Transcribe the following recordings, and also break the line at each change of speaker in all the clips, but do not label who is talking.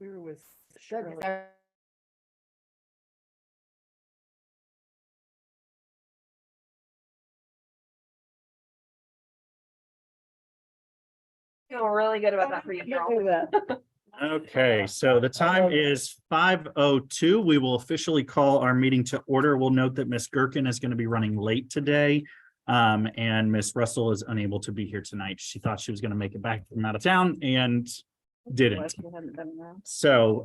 We were with
Good, 'cause I feel really good about that for you, girl.
Okay, so the time is 5:02. We will officially call our meeting to order. We'll note that Miss Gherkin is going to be running late today. And Miss Russell is unable to be here tonight. She thought she was going to make it back from out of town and didn't. So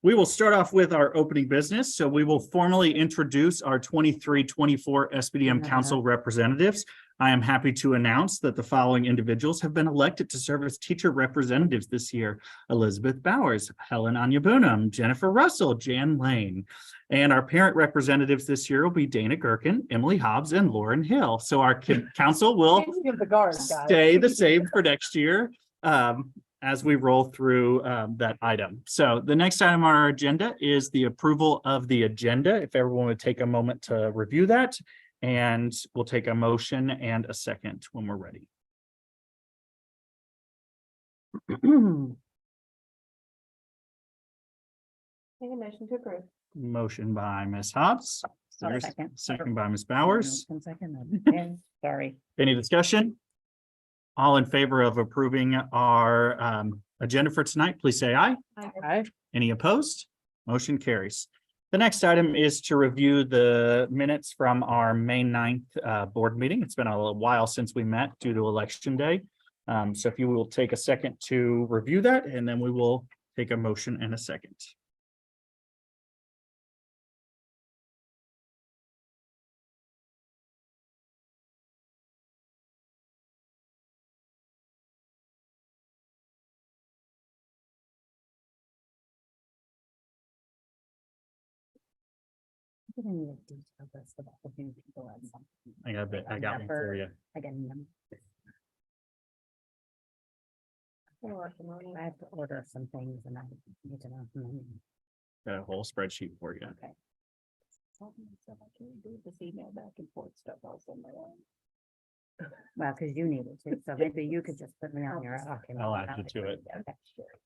we will start off with our opening business. So we will formally introduce our 23-24 SBDM Council representatives. I am happy to announce that the following individuals have been elected to serve as teacher representatives this year: Elizabeth Bowers, Helen Anyabunam, Jennifer Russell, Jan Lane. And our parent representatives this year will be Dana Gherkin, Emily Hobbs, and Lauren Hill. So our council will stay the same for next year as we roll through that item. So the next item on our agenda is the approval of the agenda. If everyone would take a moment to review that, and we'll take a motion and a second when we're ready.
Make a motion to approve.
Motion by Ms. Hobbs.
I'll second.
Second by Ms. Bowers.
Sorry.
Any discussion? All in favor of approving our agenda for tonight, please say aye.
Aye.
Any opposed? Motion carries. The next item is to review the minutes from our May 9th board meeting. It's been a little while since we met due to Election Day. So if you will take a second to review that, and then we will take a motion in a second. I got a bit, I got one for you.
I have to order some things and I need to know.
Got a whole spreadsheet for you.
Okay. This email back and forth stuff also. Well, because you need it too, so maybe you could just put me on your.
I'll add you to it.
Okay, sure.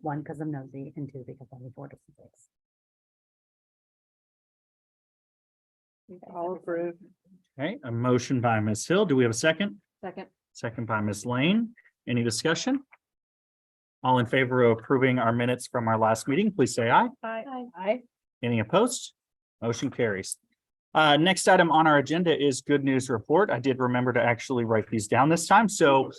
One, because I'm nosy, and two, because I need order some things.
All approved.
Okay, a motion by Ms. Hill. Do we have a second?
Second.
Second by Ms. Lane. Any discussion? All in favor of approving our minutes from our last meeting, please say aye.
Aye.
Any opposed? Motion carries. Next item on our agenda is good news report. I did remember to actually write these down this time. So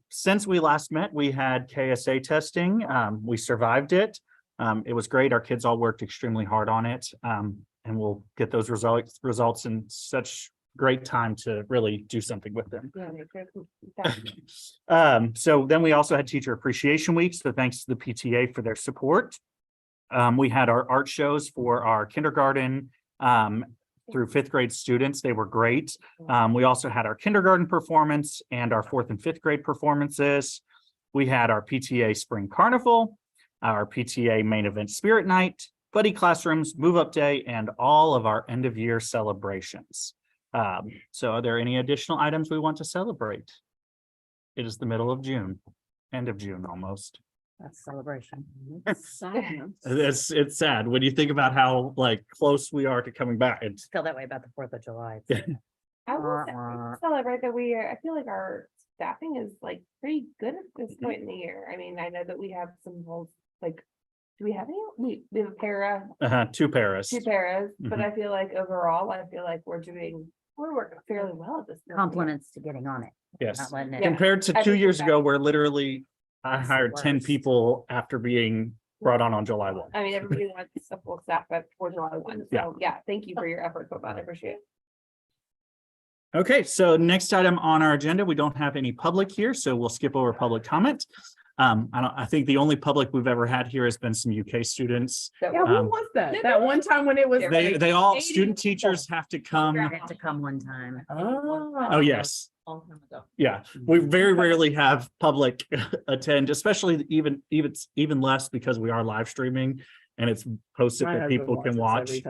since we last met, we had KSA testing. We survived it. It was great. Our kids all worked extremely hard on it. And we'll get those results in such great time to really do something with them. So then we also had Teacher Appreciation Week. So thanks to the PTA for their support. We had our art shows for our kindergarten through fifth grade students. They were great. We also had our kindergarten performance and our fourth and fifth grade performances. We had our PTA Spring Carnival, our PTA Main Event Spirit Night, Buddy Classrooms, Move Up Day, and all of our end of year celebrations. So are there any additional items we want to celebrate? It is the middle of June, end of June almost.
That's celebration.
It's sad when you think about how close we are to coming back. It's
Feel that way about the 4th of July.
I will celebrate that I feel like our staffing is pretty good at this point in the year. I mean, I know that we have some holes, do we have any? We have a para.
Two paras.
But I feel like overall, we're working fairly well at this point.
Compliments to getting on it.
Yes.
Not letting it.
Yeah.
Compared to
I
2 years
appreciate
ago, where literally I
That's the
hired 10
worst.
people after being brought on July 1.
I mean, everybody wants a full staff before July 1.
Yeah.
So yeah, thank you for your efforts with that. I appreciate it.
Okay, so next item on our agenda, we don't have any public here, so we'll skip over public comment. I think the only public we've ever had here has been some UK students.
So
Yeah, who was that? That one time when it was.
They all,
80
student teachers have to come.
I had to come one time.
Oh, yes.
Long time ago.
Yeah, we very rarely have public attend, especially even less because we are live streaming and it's posted that people can watch.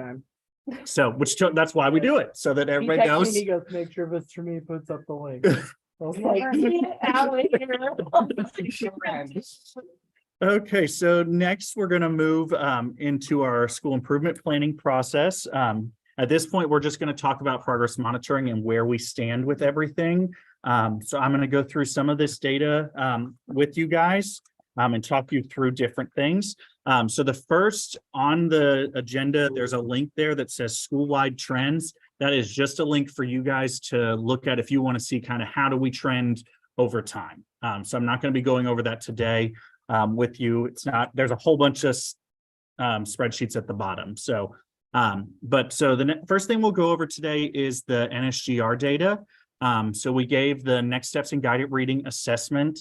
So, that's why we do it, so that everybody knows.
He goes, make sure if it's for me, puts up the link.
Okay, so next we're gonna move into our school improvement planning process. At this point, we're just gonna talk about progress monitoring and where we stand with everything. So I'm gonna go through some of this data with you guys and talk you through different things. So the first on the agenda, there's a link there that says school-wide trends. That is just a link for you guys to look at if you want to see kind of how do we trend over time. So I'm not going to be going over that today with you. It's not, there's a whole bunch of spreadsheets at the bottom. So, so the first thing we'll go over today is the NSGR data. So we gave the next steps in guided reading assessment.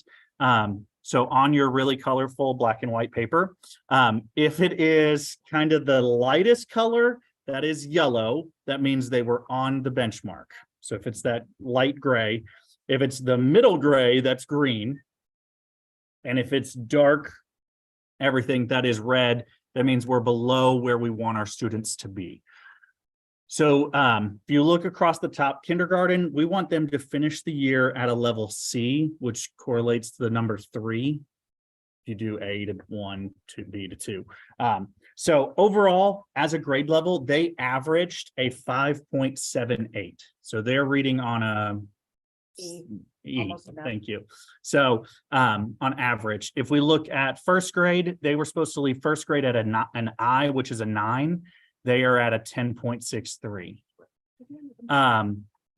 So on your really colorful black and white paper, if it is kind of the lightest color, that is yellow, that means they were on the benchmark. So if it's that light gray, if it's the middle gray, that's green. And if it's dark, everything that is red, that means we're below where we want our students to be. So if you look across the top, kindergarten, we want them to finish the year at a level C, which correlates to the number 3. If you do A to 1 to B to 2. So overall, as a grade level, they averaged a 5.78. So they're reading on a E. Thank you. So on average, if we look at first grade, they were supposed to leave first grade at an I, which is a 9. They are at a 10.63.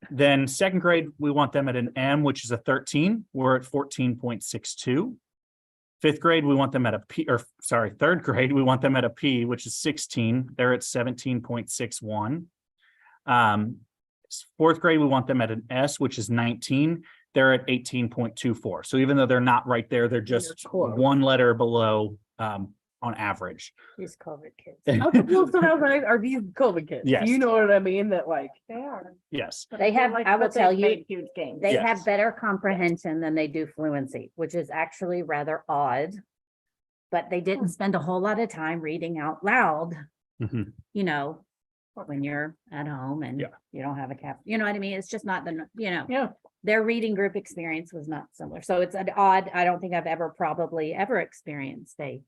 Then second grade, we want them at an M, which is a 13. We're at 14.62. Fifth grade, we want them at a P, or sorry, third grade, we want them at a P, which is 16. They're at 17.61. Fourth grade, we want them at an S, which is 19. They're at 18.24. So even though they're not right there, they're just one letter below on average.
These COVID kids.
Well, so how's that? Are these COVID kids?
Yes.
You know what I mean? That like
They are.
Yes.
They have, I will tell you,
huge gains.
they
Yes.
have better comprehension than they do fluency, which is actually rather odd. But they didn't spend a whole lot of time reading out loud,
Mhm.
you know, when you're at home and
Yeah.
you don't have a cap, you know what I mean? It's just not the, you know.
Yeah.
Their reading group experience was not similar. So it's an odd, I don't think I've ever probably ever experienced a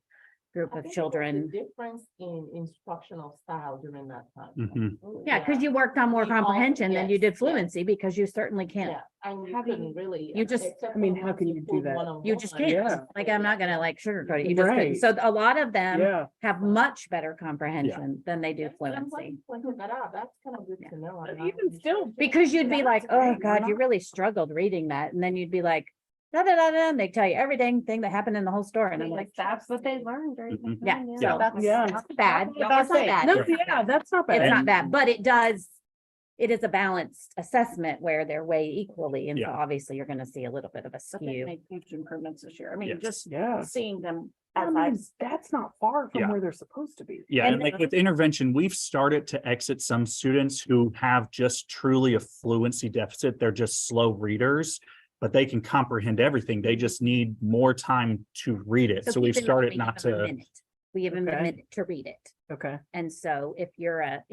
group of children.
Difference in instructional style during that time.
Mhm.
Yeah, because you worked on more
We all-
comprehension than you
yes,
did
yes.
fluency because you certainly can't.
Yeah, and you
Having-
couldn't really.
you just-
except
I mean,
for
how
once
can you do
pulled
that?
one-on-one,
You just can't.
Yeah.
Like, I'm not gonna like sugarcoat it. You just couldn't.
Right.
So a lot of them
Yeah.
have much better comprehension than they do
And I'm
fluency.
pointing that out, that's kind of good to know.
But
I'm not
even
really
still,
sure.
Because you'd be like,
That's
oh
great,
God,
why
you
not?
really struggled reading that. And then you'd be like, da, da, da, da, and they tell you everything that happened in the whole story. And I'm like,
That's what they learned during the
Mhm.
Yeah,
time.
so that's
Yeah.
it's not bad.
Y'all
It's not
say-
bad.
No,
It's not
yeah,
bad.
that's not bad.
It's not bad, but it is a balanced assessment where they're weighed equally. And so
Yeah.
obviously you're gonna see a little bit of a
But they
skew.
made huge improvements this year. I mean,
Yes.
just
Yeah.
seeing them
I
as
mean,
I've.
that's not far from
Yeah.
where they're supposed to be.
Yeah, and
And-
like with intervention, we've started to exit some students who have just truly a fluency deficit. They're just slow readers, but they can comprehend everything. They just need more time to read it. So we've
even
started
only
not
give them a
to,
minute. We give them a
Okay.
minute to read it.
Okay.
And so if you're a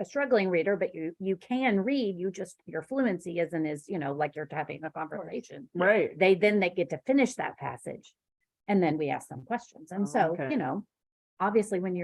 struggling reader, but you can read, your fluency isn't as, like you're having a conversation.
Right.
They get to finish that passage. And then we ask them questions. And
Oh,
so,
okay.
obviously when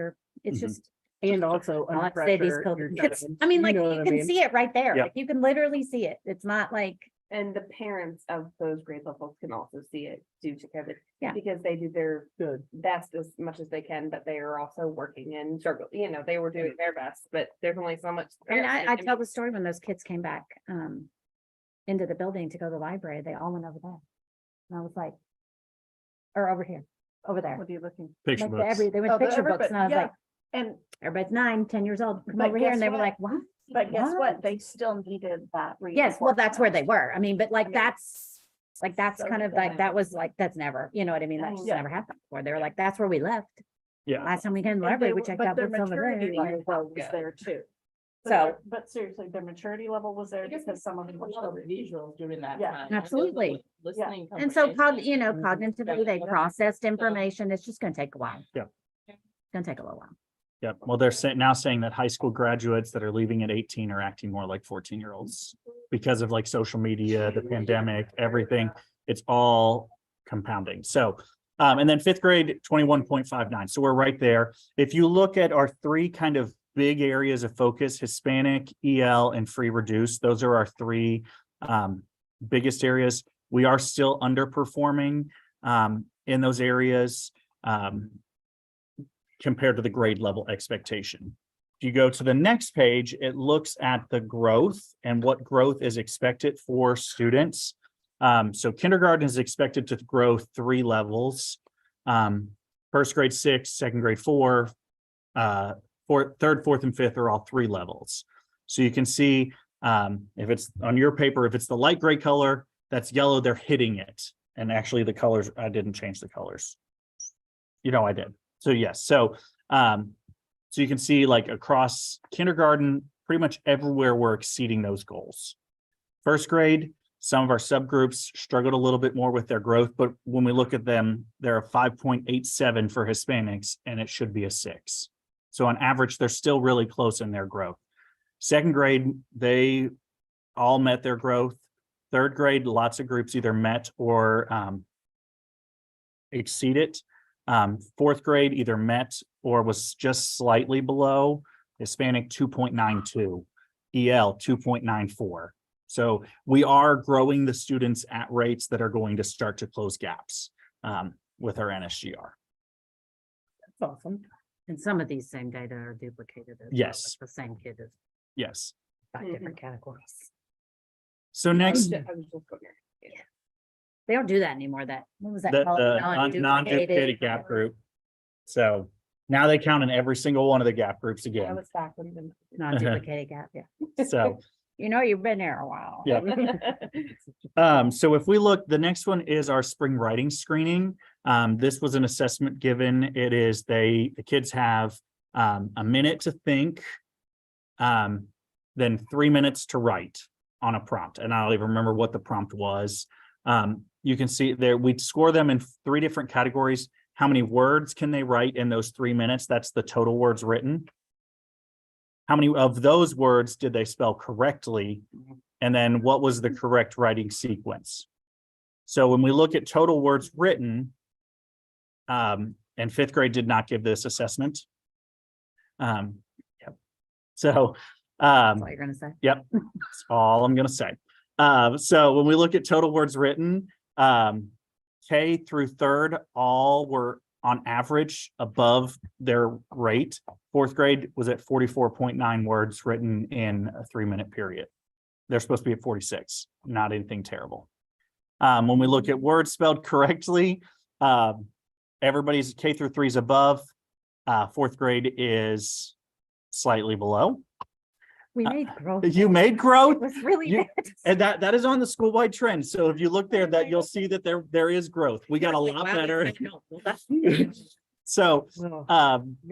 it's
Mhm.
just,
And also
I
under
like to say these
pressure, you're
COVID kids,
done.
I mean,
You
like
know
you
what I
can
mean?
see it right there.
Yeah.
Like you can literally see it. It's not like,
And the parents of those grade levels can also see it due to COVID.
Yeah.
Because they do their
Good.
best as much as they can, but they are also working and struggle, they were doing their best, but there's only so much.
I mean,
parents
I
can
tell
do.
the story when those kids came back into the building to go to the library, they all went over there. And I was like, or over here, over there.
What are you looking?
picture
Like
books.
they went
Oh,
to
the
picture books
everybody-
and I was
yeah.
like,
And,
everybody's 9, 10 years old, come
But
over here.
guess
And they were
what?
like, what?
but guess
What?
what? They still needed that.
Yes, well, that's where they were. I mean, but like,
mean,
that's
so
kind of like, that was like, that's never, you know what I mean? That just
Yeah.
never happened before. They were like, that's where we left.
Yeah,
Last time we came to the library, we checked out
their
books over
maturity
there.
level was there too.
So-
But seriously, their maturity level was there because some of them were
A lot of
still.
visuals during that
Yeah,
time.
absolutely.
Listening.
And so,
comprehension.
cognitively, they processed information. It's just gonna take a while.
Yeah.
It's gonna take a little while.
yeah. Well, they're now saying that high school graduates that are leaving at 18 are acting more like 14-year-olds. because of like social media, the pandemic, everything, it's all compounding. So, and then fifth grade, 21.59. So we're right there. If you look at our three kind of big areas of focus, Hispanic, EL, and free reduced, those are our three biggest areas. We are still underperforming in those areas compared to the grade level expectation. If you go to the next page, it looks at the growth and what growth is expected for students. So kindergarten is expected to grow 3 levels. First grade 6, second grade 4, third, fourth, and fifth are all 3 levels. So you can see if it's on your paper, if it's the light gray color, that's yellow, they're hitting it. And actually the colors, I didn't change the colors. You know, I did. So yes, so you can see like across kindergarten, pretty much everywhere we're exceeding those goals. First grade, some of our subgroups struggled a little bit more with their growth, but when we look at them, they're a 5.87 for Hispanics, and it should be a 6. So on average, they're still really close in their growth. Second grade, they all met their growth. Third grade, lots of groups either met or exceeded. Fourth grade either met or was just slightly below. Hispanic 2.92, EL 2.94. So we are growing the students at rates that are going to start to close gaps with our NSGR.
That's awesome.
And some of these same data are duplicated. as well,
Yes.
like the same kid is
Yes.
5 different categories.
So next,
I was just going there.
They don't do that anymore. What was that
the
called?
non-duplicated gap group. So now they count in every single one of the gap groups
I
again.
was back when the.
Non-duplicated gap, yeah.
So
You've been there a while.
yeah. So if we look, the next one is our spring writing screening. This was an assessment given. It is the kids have a minute to think, then 3 minutes to write on a prompt. And I don't even remember what the prompt was. You can see there, we score them in 3 different categories. How many words can they write in those 3 minutes? That's the total words written. How many of those words did they spell correctly? And then what was the correct writing sequence? So when we look at total words written, and fifth grade did not give this assessment. Yep. So
That's all you're gonna say.
yep, that's all I'm gonna say. So when we look at total words written, K through third, all were on average above their rate. Fourth grade was at 44.9 words written in a 3-minute period. They're supposed to be at 46, not anything terrible. When we look at words spelled correctly, everybody's K through 3 is above. Fourth grade is slightly below.
We made growth.
You made growth.
It was really
You-
bad.
And that is on the school-wide trend. So if you look there, that you'll see that there is growth. We got a lot better. So,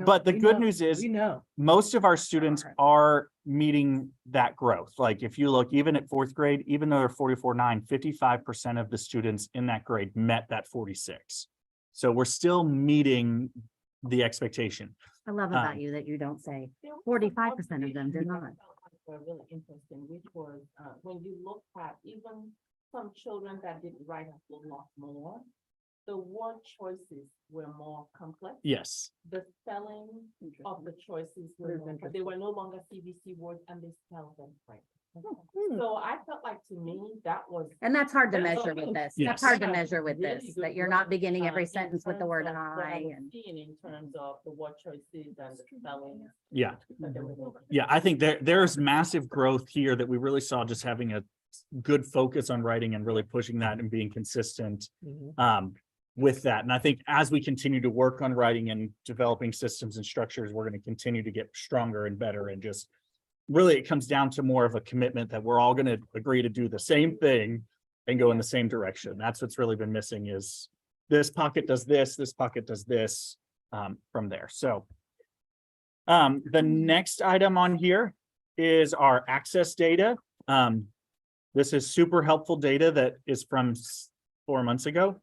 but the good news is
We know.
most of our students are meeting that growth. Like if you look, even at fourth grade, even though they're 44.9, 55% of the students in that grade met that 46. So we're still meeting the expectation.
I love about you that you don't say 45% of them did not.
Were really interesting, which was, when you look at even some children that didn't write a whole lot more, the word choices were more complex.
Yes.
The spelling of the choices were more, they were no longer CVC words and they spelled them right. So I felt like, to me, that was.
And that's hard to
That's
measure
okay.
with this.
Yes.
That's hard to
Really
measure with
good
this, that you're
work,
not beginning every
in
sentence with the
terms
word
of what
I
was
and.
seen in terms of the word choices and the spelling.
Yeah.
that they were doing.
Yeah, I think there's massive growth here that we really saw just having a good focus on writing and really pushing that and being consistent with that. And I think as we continue to work on writing and developing systems and structures, we're going to continue to get stronger and better. And just really, it comes down to more of a commitment that we're all going to agree to do the same thing and go in the same direction. That's what's really been missing, is this pocket does this pocket does this from there. So the next item on here is our access data. This is super helpful data that is from 5 months ago.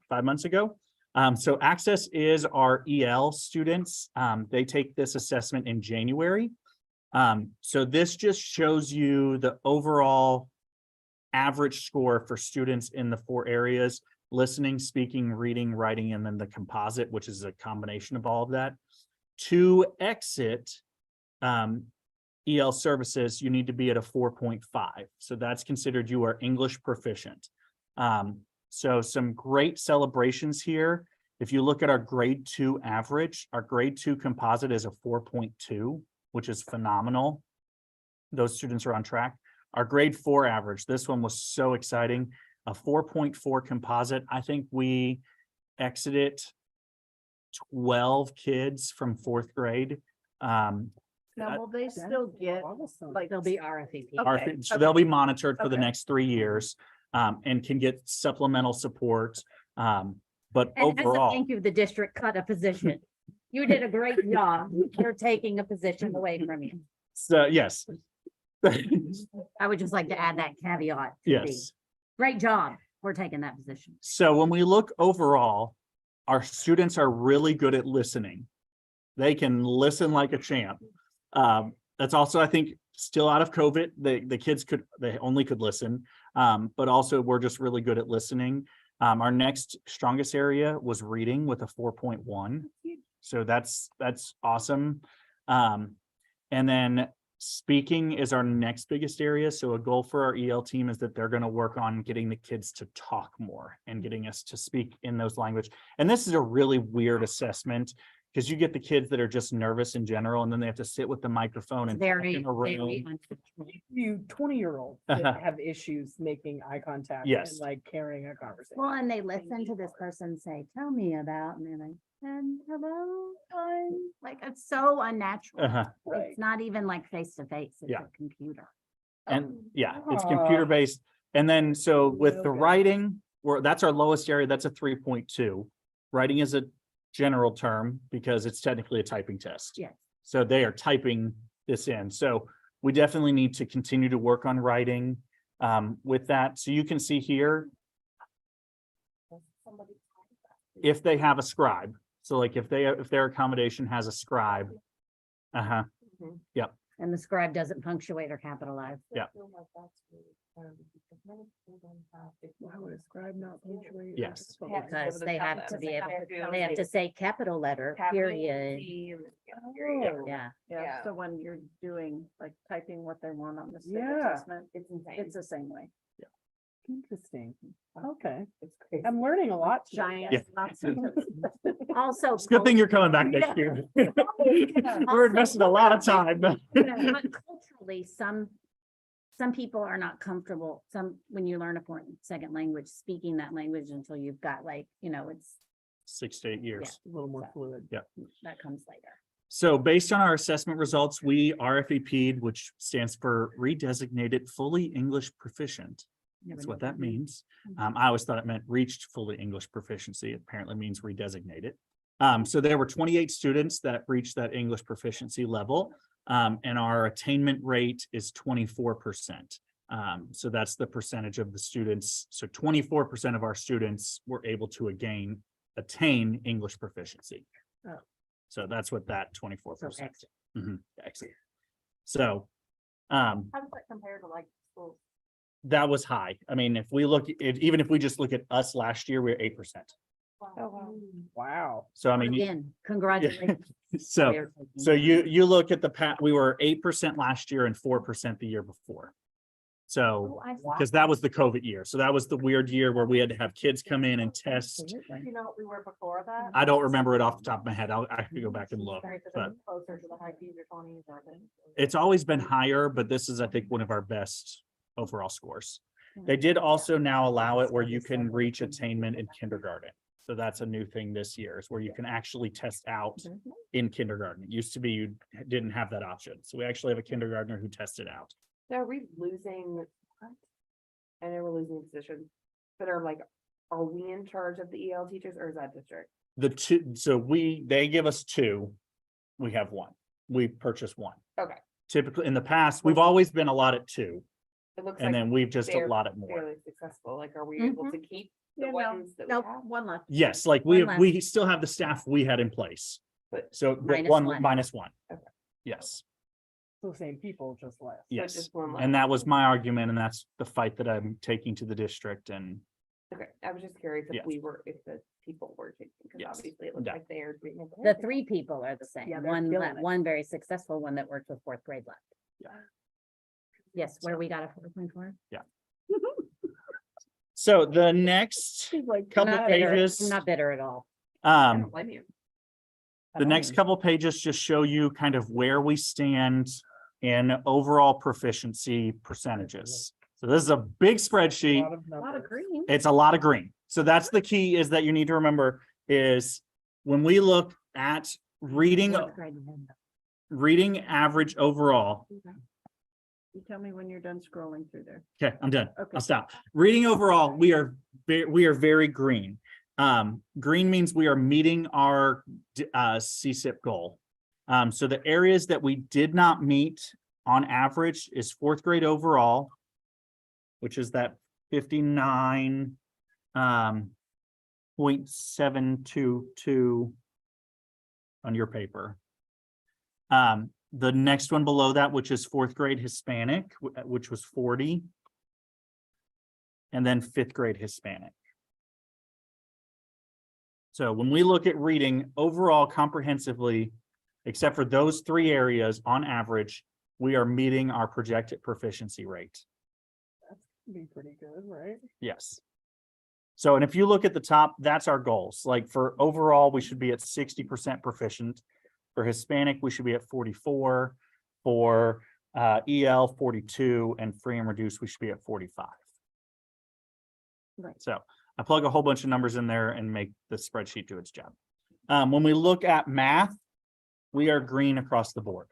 So access is our EL students. They take this assessment in January. So this just shows you the overall average score for students in the 4 areas: listening, speaking, reading, writing, and then the composite, which is a combination of all of that. To exit EL services, you need to be at a 4.5. So that's considered you are English proficient. So some great celebrations here. If you look at our grade 2 average, our grade 2 composite is a 4.2, which is phenomenal. Those students are on track. Our grade 4 average, this one was so exciting, a 4.4 composite. I think we exited 12 kids from 4th grade.
Now, will they still get, like,
They'll be RFEP.
Okay,
So they'll be monitored for the
Okay.
next 3 years, and can get supplemental support. But
And as a
overall,
thank you, the district cut a position. You did a great job. You're taking a position away from you.
so yes.
I would just like to add that caveat. to the
Yes.
Great job. We're taking that position.
So when we look overall, our students are really good at listening. They can listen like a champ. That's also, I think, still out of COVID. The kids they only could listen. But also we're just really good at listening. Our next strongest area was reading with a 4.1. So that's awesome. And then speaking is our next biggest area. So a goal for our EL team is that they're going to work on getting the kids to talk more and getting us to speak in those language. And this is a really weird assessment because you get the kids that are just nervous in general, and then they have to sit with the microphone and talk
Very,
in a room.
very uncomfortable.
You 20-year-olds that have issues making eye contact
Yes.
and like carrying a conversation.
Well, and they listen to this person say, tell me about, and they're like, and hello, like, it's so unnatural.
Uh-huh.
Right.
It's not even like face to face, it's
Yeah.
a computer.
And yeah, it's
Ah.
computer based. And then, so with the
Okay.
writing, that's our lowest area. That's a 3.2. Writing is a general term because it's technically a typing test.
Yes.
So they are typing this in. So we definitely need to continue to work on writing with that. So you can see here, if they have a scribe. So like if their accommodation has a scribe. Uh-huh.
And the scribe doesn't punctuate or capitalize.
Yeah.
Why would a scribe not punctuate?
Yes.
Because they have to be able,
to.
they have to say capital letter, period.
Oh.
Yeah.
yeah,
Yeah.
so when you're doing, like, typing what they want on the state
Yeah.
assessment,
It's insane.
it's the same way.
Interesting. Okay.
It's crazy.
I'm learning a lot. today.
Giant.
Yeah.
lots of-
Also.
It's a good thing you're coming back next year. We're investing a lot of time.
But culturally, some people are not comfortable, when you learn a second language, speaking that language until you've got like, it's,
6 to 8 years.
A little more fluid.
that comes later.
So based on our assessment results, we RFEP'd, which stands for Redesignated Fully English Proficient.
Never
That's
knew
what that means.
Mhm.
I always thought it meant reached fully English proficiency. It apparently means redesignated. So there were 28 students that reached that English proficiency level. And our attainment rate is 24%. So that's the percentage of the students. So 24% of our students were able to attain English proficiency.
Oh.
So that's what that 24%.
So exit.
Excellent. So,
How does that compare to like schools?
that was high. I mean, even if we just look at us last year, we were 8%.
Oh, wow.
Wow.
So I mean,
Again, congratulations.
so you look at we were 8% last year and 4% the year before. So, because that was the COVID year. So that was the weird year where we had to have kids come in and test.
You know what we were before that?
I don't remember it off the top of my head. I have to go back and look,
Sorry, 'cause
but
I'm closer to the high teens or 20s or the-
it's always been higher, but this is, I think, one of our best overall scores. They did also now allow it where you can reach attainment in kindergarten. So that's a new thing this year, is where you can actually test out in kindergarten. It used to be you didn't have that option. So we actually have a kindergartner who tested out.
So are we losing? What? I know we're losing positions, but are we in charge of the EL teachers or is that district?
They give us 2. We have 1. We purchase 1.
Okay.
Typically, in the past, we've always been allotted 2,
It looks
and
like
then we've just
they're
allotted more.
fairly successful. Like, are we able to keep the
Yeah, no,
ones that we
nope.
have?
One left.
Yes, like
One less.
we still have the staff we had in place.
But-
So but
Minus
one
one.
minus 1.
Okay.
Yes.
the same people, just less.
Yes,
just one
and
less.
that was my argument, and that's the fight that I'm taking to the district, and
Okay, I was just curious
Yeah.
if the people were taking, because
Yes.
obviously it looks
Yeah.
like they are doing.
The three people are the same.
Yeah, they're
One,
killing it.
one very successful one that worked with fourth grade left.
Yeah.
Yes, where we got a 4.4.
so the next couple
Not bitter.
pages,
I'm not bitter at all.
I
um,
don't blame you.
the next couple pages just show you kind of where we stand in overall proficiency percentages. So this is a big spreadsheet.
Lot of
A lot of
numbers.
green.
It's a lot of green. So that's the key, is that you need to remember is when we look at reading,
Fourth grade we had
reading average overall.
You tell me when you're done scrolling through there.
Okay, I'm done.
Okay.
I'll stop. Reading overall, we are very green. Green means we are meeting our CSIP goal. So the areas that we did not meet on average is fourth grade overall, which is that 59 .722 on your paper. The next one below that, which is fourth grade Hispanic, which was 40. And then fifth grade Hispanic. So when we look at reading overall comprehensively, except for those three areas on average, we are meeting our projected proficiency rate.
Be pretty good, right?
Yes. So, and if you look at the top, that's our goals. Like for overall, we should be at 60% proficient. For Hispanic, we should be at 44. For EL 42, and free and reduced, we should be at 45.
Right.
So I plug a whole bunch of numbers in there and make the spreadsheet do its job. When we look at math, we are green across the board.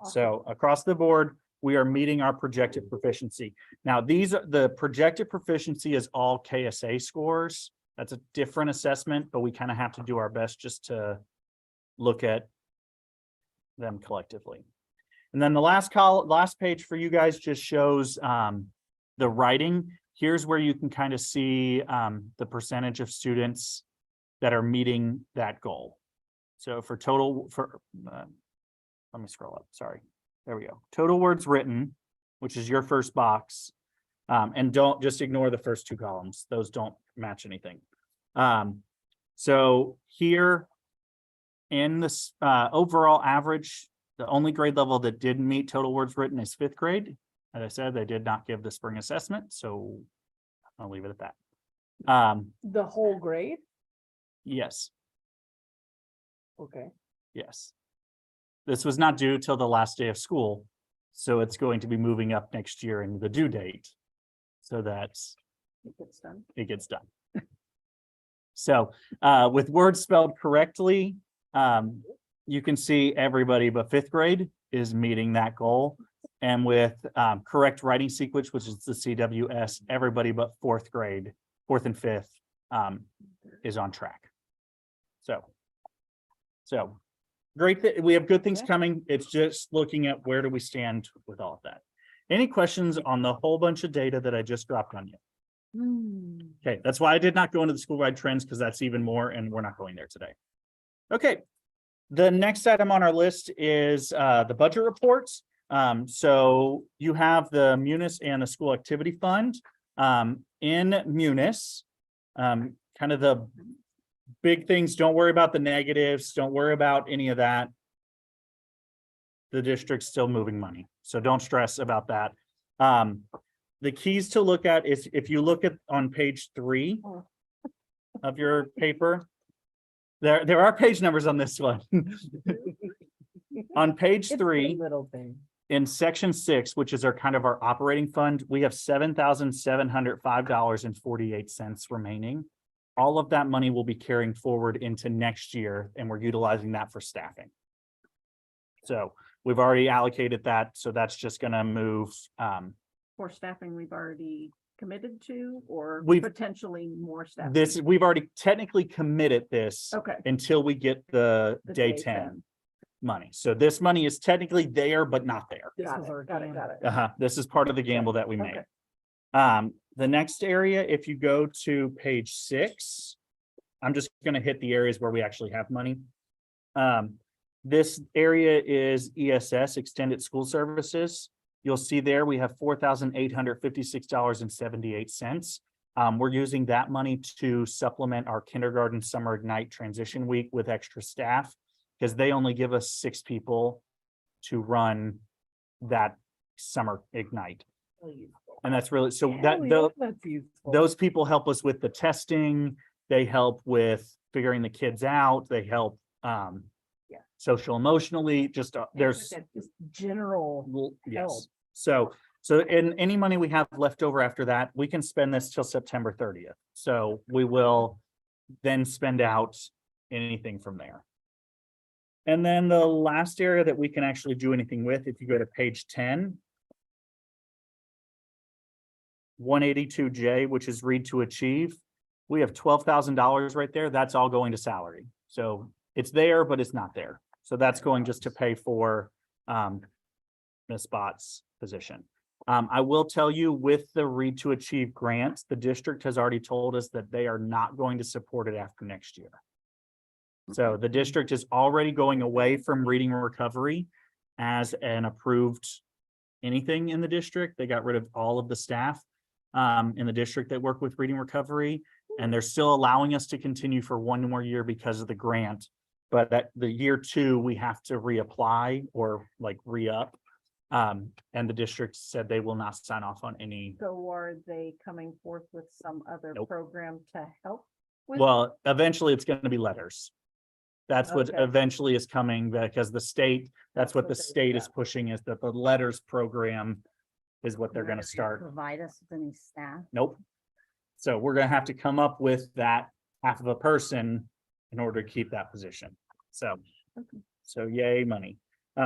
So across the board, we are meeting our projected proficiency. Now, these are the projected proficiency is all KSA scores. That's a different assessment, but we kind of have to do our best just to look at them collectively. And then the last page for you guys just shows the writing. Here's where you can kind of see the percentage of students that are meeting that goal. So for total, let me scroll up, sorry. There we go. Total words written, which is your first box. And don't just ignore the first two columns. Those don't match anything. So here in this overall average, the only grade level that didn't meet total words written is fifth grade. As I said, they did not give the spring assessment, so I'll leave it at that.
The whole grade?
Yes,
Okay.
yes. This was not due till the last day of school, so it's going to be moving up next year in the due date. So that's
It gets done.
it gets done. So with words spelled correctly, you can see everybody but fifth grade is meeting that goal. And with correct writing sequence, which is the CWS, everybody but fourth grade, fourth and fifth is on track. So great that we have good things coming. It's just looking at where do we stand with all of that. Any questions on the whole bunch of data that I just dropped on you? Okay, that's why I did not go into the school-wide trends, because that's even more, and we're not going there today. Okay, the next item on our list is the budget reports. So you have the Munis and the school activity fund. In Munis, kind of the big things, don't worry about the negatives, don't worry about any of that. The district's still moving money, so don't stress about that. The keys to look at is if you look at on page 3 of your paper, there are page numbers on this one. On page
It's
3,
a little thing.
in section 6, which is our kind of our operating fund, we have $7,705.48 remaining. All of that money will be carrying forward into next year, and we're utilizing that for staffing. So we've already allocated that, so that's just going to move.
For staffing, we've already committed to, or
We've-
potentially more staffing.
We've already technically committed this
Okay.
until we get the
The
day
day
10 money. So this money is technically there, but not there.
This
Got
was
it,
our
got it,
game.
got it.
This is part of the gamble that we made.
Okay.
The next area, if you go to page 6, I'm just going to hit the areas where we actually have money. This area is ESS, Extended School Services. You'll see there, we have $4,856.78. We're using that money to supplement our kindergarten summer ignite transition week with extra staff, because they only give us 6 people to run that summer ignite. And that's really, so that,
Oh, yeah, that's useful.
those people help us with the testing, they help with figuring the kids out, they help social emotionally, just there's
Just general help.
yes. So in any money we have left over after that, we can spend this till September 30th. So we will then spend out anything from there. And then the last area that we can actually do anything with, if you go to page 10, 182J, which is read to achieve, we have $12,000 right there. That's all going to salary. So it's there, but it's not there. So that's going just to pay for Ms. Spott's position. I will tell you, with the Read to Achieve grant, the district has already told us that they are not going to support it after next year. So the district is already going away from reading recovery as an approved anything in the district. They got rid of all of the staff in the district that work with reading recovery, and they're still allowing us to continue for 1 more year because of the grant. But at the year 2, we have to reapply or like re-up. And the district said they will not sign off on any.
So are they coming forth with some other
Nope.
program to help? with-
Well, eventually it's going to be letters. That's what
Okay.
eventually is coming, because the state, that's what the
they-
state is
yeah.
pushing, is that the letters program is what they're going to start.
Provide us with any staff.
Nope. So we're gonna have to come up with that half of a person in order to keep that position. So, so yay, money.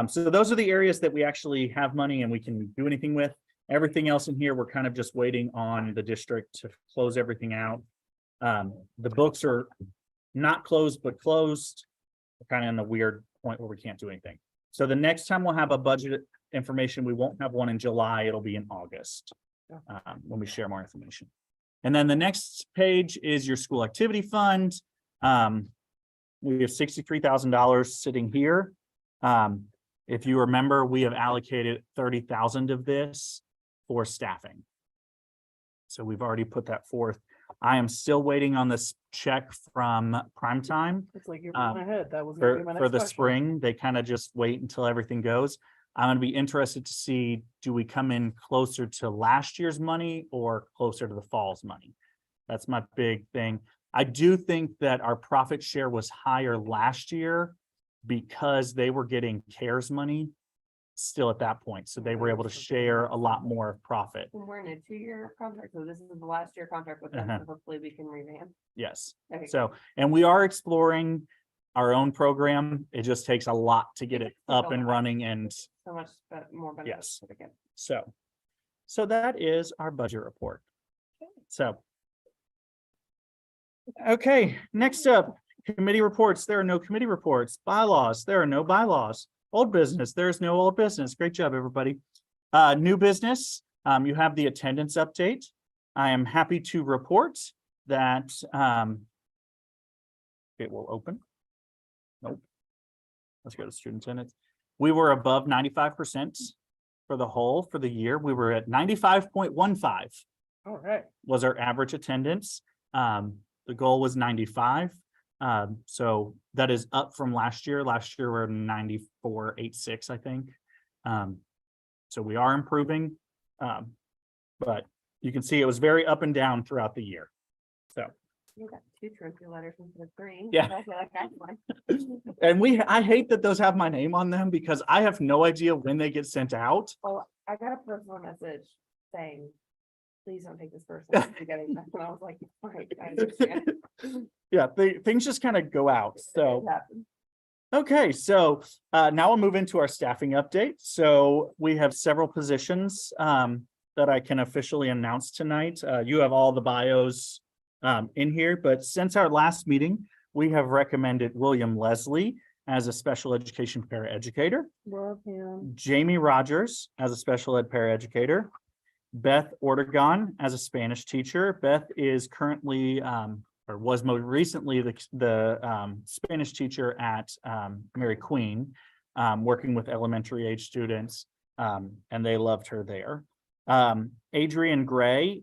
So those are the areas that we actually have money and we can do anything with. Everything else in here, we're kind of just waiting on the district to close everything out. The books are not closed, but closed. We're kind of in the weird point where we can't do anything. So the next time we'll have a budget information, we won't have one in July, it'll be in August. When we share more information. And then the next page is your school activity fund. We have $63,000 sitting here. If you remember, we have allocated 30,000 of this for staffing. So we've already put that forth. I am still waiting on this check from Primetime
It's like you're going ahead. That was gonna be my
for
next
the
question.
spring. They kind of just wait until everything goes. I'm gonna be interested to see, do we come in closer to last year's money or closer to the fall's money? That's my big thing. I do think that our profit share was higher last year because they were getting CARES money still at that point. So they were able to share a lot more profit.
And we're in a 2-year contract, so this is the last year contract with them,
Uh-huh.
so hopefully we can revamp.
Yes.
Okay.
So, and we are exploring our own program. It just takes a lot to get it up and running, and
So much more benefits.
Yes.
for the kid.
so that is our budget report. So. Okay, next up, committee reports. There are no committee reports. Bylaws, there are no bylaws. Old business, there is no old business. Great job, everybody. New business, you have the attendance update. I am happy to report that it will open. Nope. Let's go to student attendance. We were above 95% for the whole, for the year. We were at 95.15
All right.
was our average attendance. The goal was 95. So that is up from last year. Last year we're 94.86, I think. So we are improving. But you can see it was very up and down throughout the year. So,
You got 2 trophy letters instead of 3.
Yeah.
I feel like that's one.
and I hate that those have my name on them because I have no idea when they get sent out.
Well, I got a personal message saying, please don't take this person. You're getting that. And I was like, all right, I understand.
Yeah, things just kind of go out. So.
It happens.
Okay, so now we'll move into our staffing update. So we have several positions that I can officially announce tonight. You have all the bios in here, but since our last meeting, we have recommended William Leslie as a special education paraeducator,
Love him.
Jamie Rogers as a special ed paraeducator, Beth Ortegon as a Spanish teacher. Beth is currently, or or was most recently the Spanish teacher at Mary Queen, working with elementary age students, and they loved her there. Adrian Gray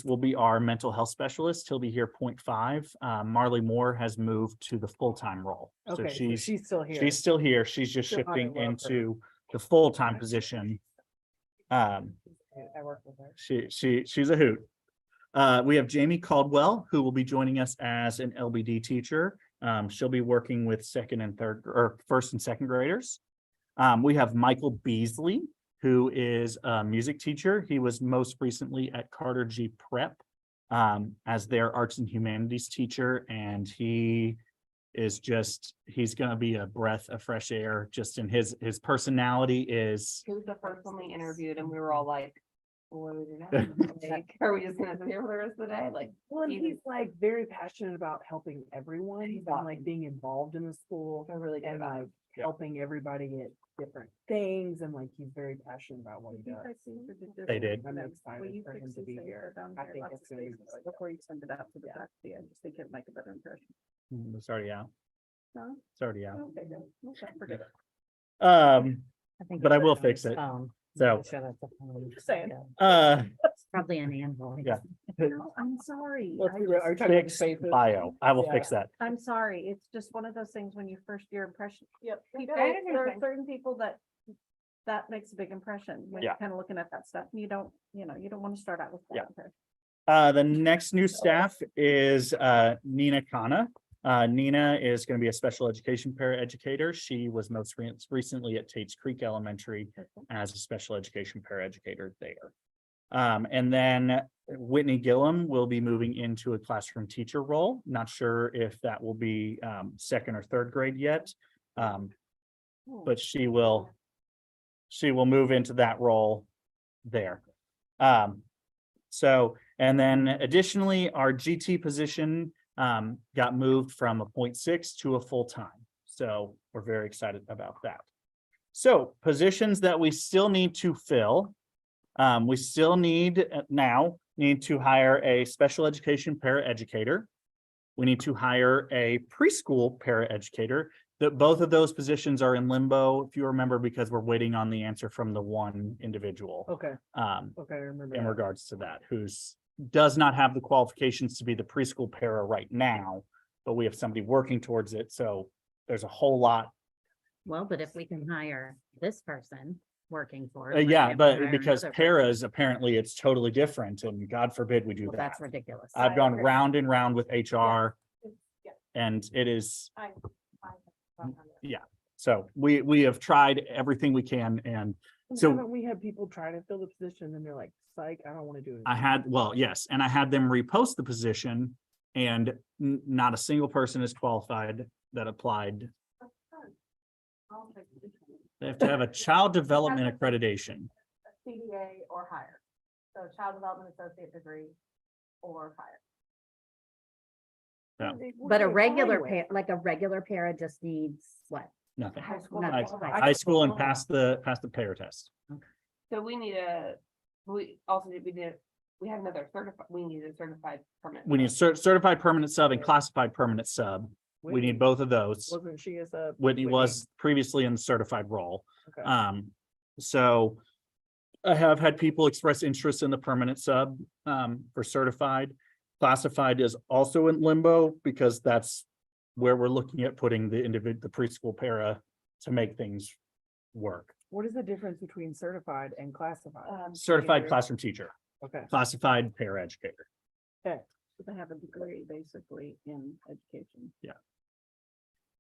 will be our mental health specialist. He'll be here 0.5. Marley Moore has moved to the full-time role. So
Okay, so she's still here.
she's still here. She's just
Still
shifting
highly love her.
into the full-time position.
I work with her.
She's a hoot. We have Jamie Caldwell, who will be joining us as an LBD teacher. She'll be working with first and second graders. We have Michael Beasley, who is a music teacher. He was most recently at Carter G Prep as their arts and humanities teacher. And he's going to be a breath of fresh air, just in his personality is.
He was the first one we interviewed and we were all like, what do we do now? Like, are we just gonna sit here for the rest of the day? Like,
Well, and he's like very passionate about helping everyone and like being involved in the school
I really good
and
about
like helping everybody get different things. And like, he's very passionate about what he does.
They did.
I'm excited for him to be here. I think it's gonna be really good.
Before you send it out to the faculty, I just think it'd make a better impression.
It's already out.
No?
It's already out.
Okay, good. Okay, forget it.
But I will fix it. So,
Saying.
Probably an invoice.
Yeah.
No, I'm sorry.
Let's
I
be real. Are you
just-
trying to make
fixed
faces?
bio. I will
Yeah.
fix that.
I'm sorry. It's just one of those things when you first year impression. Yep. People,
I
there are
understand.
certain people that makes a big impression when
Yeah.
you're kind of looking at that stuff. You don't want to start out with
Yeah.
that impression.
The next new staff is Nina Kana. Nina is going to be a special education paraeducator. She was most recently at Tate's Creek Elementary as a special education paraeducator there. And then Whitney Gillum will be moving into a classroom teacher role. Not sure if that will be second or third grade yet. But she will move into that role there. So, and then additionally, our GT position got moved from a 0.6 to a full-time. So we're very excited about that. So positions that we still need to fill. We still need to hire a special education paraeducator. We need to hire a preschool paraeducator. That both of those positions are in limbo, if you remember, because we're waiting on the answer from the one individual.
Okay, okay, I remember.
In
that.
regards to that, does not have the qualifications to be the preschool para right now, but we have somebody working towards it. So there's a whole lot.
Well, but if we can hire this person working for. us, why
Yeah,
can't we
but
hire
because
another
paras, apparently it's totally different, and God forbid we do
person?
that.
That's ridiculous.
I've gone round and round with HR, and it is, so we have tried everything we can, and
And
so-
haven't we had people try to fill the position and they're like, psych, I don't want to do it.
I had, well, yes, and I had them repost the position, and not a single person is qualified that applied. They have to have a child development accreditation.
CDA or higher. So child development associate degree or higher.
But a
Okay,
regular
fine with.
like a regular para just needs what?
Nothing.
high school.
Not-
High school and pass the pair test.
So we need we have another certified, we need a certified permanent.
We need certified permanent sub and classified permanent sub. We need both of those.
Wasn't she as a?
Whitney was previously in the certified role.
Okay.
So I have had people express interest in the permanent sub for certified. Classified is also in limbo because that's where we're looking at putting the preschool para to make things work.
What is the difference between certified and classified?
Certified classroom teacher,
Okay.
classified para educator.
Okay.
So they have a degree basically in education.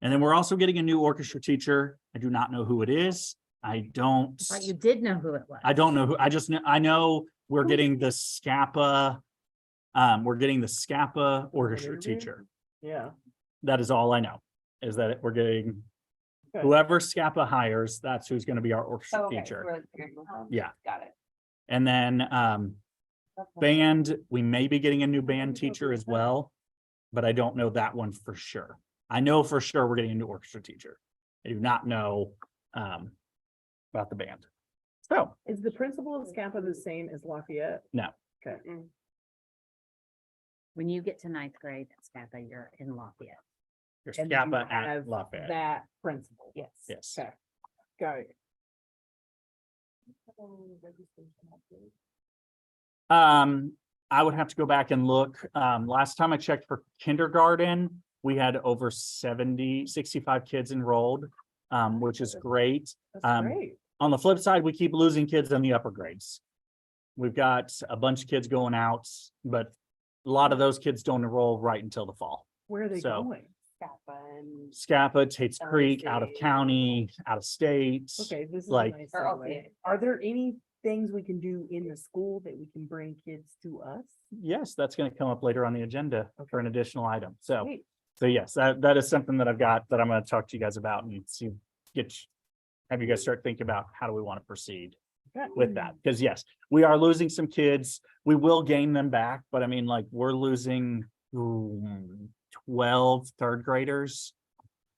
And then we're also getting a new orchestra teacher. I do not know who it is. I don't.
But you did know who it was.
I don't know who, I know we're getting the SCAPA. We're getting the SCAPA orchestra
Interview?
teacher.
Yeah.
That is all I know, is that we're getting
Okay.
whoever SCAPA hires, that's who's gonna be our orchestra
Oh, okay, so
teacher.
we're like pairing with them.
Yeah.
Got it.
And then band, we may be getting a new band teacher as well, but I don't know that one for sure. I know for sure we're getting a new orchestra teacher. I do not know about the band. So,
Is the principal of Scampa the same as Lafayette?
no.
Okay.
Mm.
When you get to ninth grade, that's Kappa, you're in Lafayette.
Your
And you
Scapa at
have
Lafayette.
that principle.
Yes.
Yes.
Okay, got it.
I would have to go back and look. Last time I checked for kindergarten, we had over 65 kids enrolled, which is great.
That's great.
On the flip side, we keep losing kids in the upper grades. We've got a bunch of kids going out, but a lot of those kids don't enroll right until the fall.
Where are they
So-
going?
Scapa, Tate's
Out of
Creek, out of
state.
county, out of state.
Okay, this is a
Like-
nice
Or
segue.
LCA.
Are there any things we can do in the school that we can bring kids to us?
Yes, that's going to come up later on the agenda for an additional item. So,
Sweet.
so yes, that is something that I've got that I'm going to talk to you guys about and see, have you guys start thinking about how do we want to proceed
Okay.
with that? Because yes, we are losing some kids. We will gain them back, but I mean, like, we're losing 12 third graders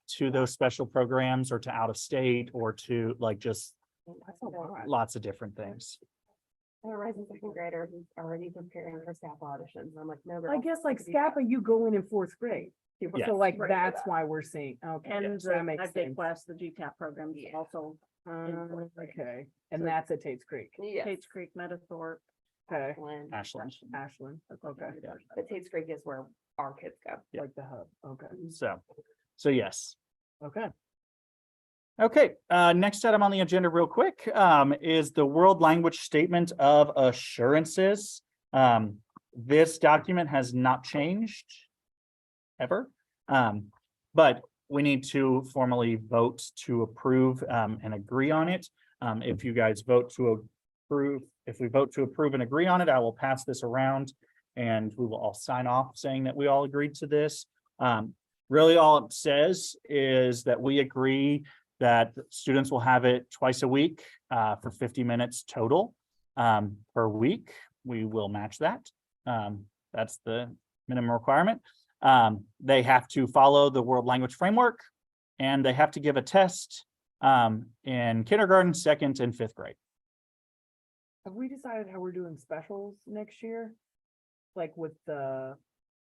to those special programs or to out of state or to like just
That's a lot.
lots of different things.
I have a rising second grader who's already preparing for staff auditions. and I'm like, no.
I
girl,
guess like
you can do
Scapa, you go in fourth grade.
Yeah.
So like,
Ready for
that's
that.
why we're seeing, okay,
And
that
the
makes
IFA
sense.
Quest, the GTAP programs also,
Okay, and that's at Tate's Creek.
that. Yes.
Tate's Creek, Metathorpe.
Okay,
Ashland.
Ashland.
Ashland, okay,
But Tate's Creek is where our kids go.
Yeah.
like the hub, okay,
So yes.
okay.
Okay, next item on the agenda real quick, is the World Language Statement of Assurances. This document has not changed ever. But we need to formally vote to approve, and agree on it. If you guys vote to approve, if we vote to approve and agree on it, I will pass this around and we will all sign off saying that we all agreed to this. Really all it says is that we agree that students will have it twice a week, for 50 minutes total, per week. We will match that. That's the minimum requirement. They have to follow the world language framework and they have to give a test, in kindergarten, second and fifth grade.
Have we decided how we're doing specials next year? Like with the,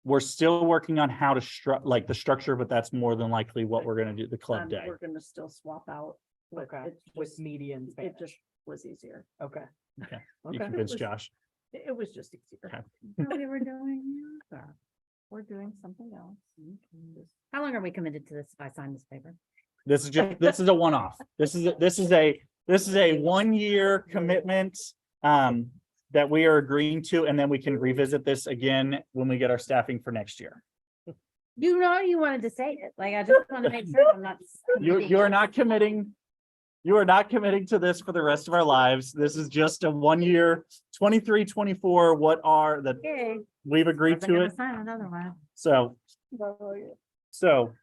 We're still working on how to like the structure, but that's more than likely what we're gonna do, the club day.
We're gonna still swap out. but
okay,
it's
with
just-
media and
It
Spanish,
just was easier.
okay.
Okay. You
Okay,
convinced Josh.
It was just easier.
Okay.
No, we were doing, we're doing something else. How long are we committed to this if I sign this paper?
This is a one-off. This is a 1-year commitment, that we are agreeing to, and then we can revisit this again when we get our staffing for next year.
You know, you wanted to say it, like, I just want to make sure I'm not.
You are not committing. You are not committing to this for the rest of our lives. This is just a 1-year, 23, 24, what are that
Okay.
we've agreed
Wasn't
to
gonna
it.
sign it otherwise.
So,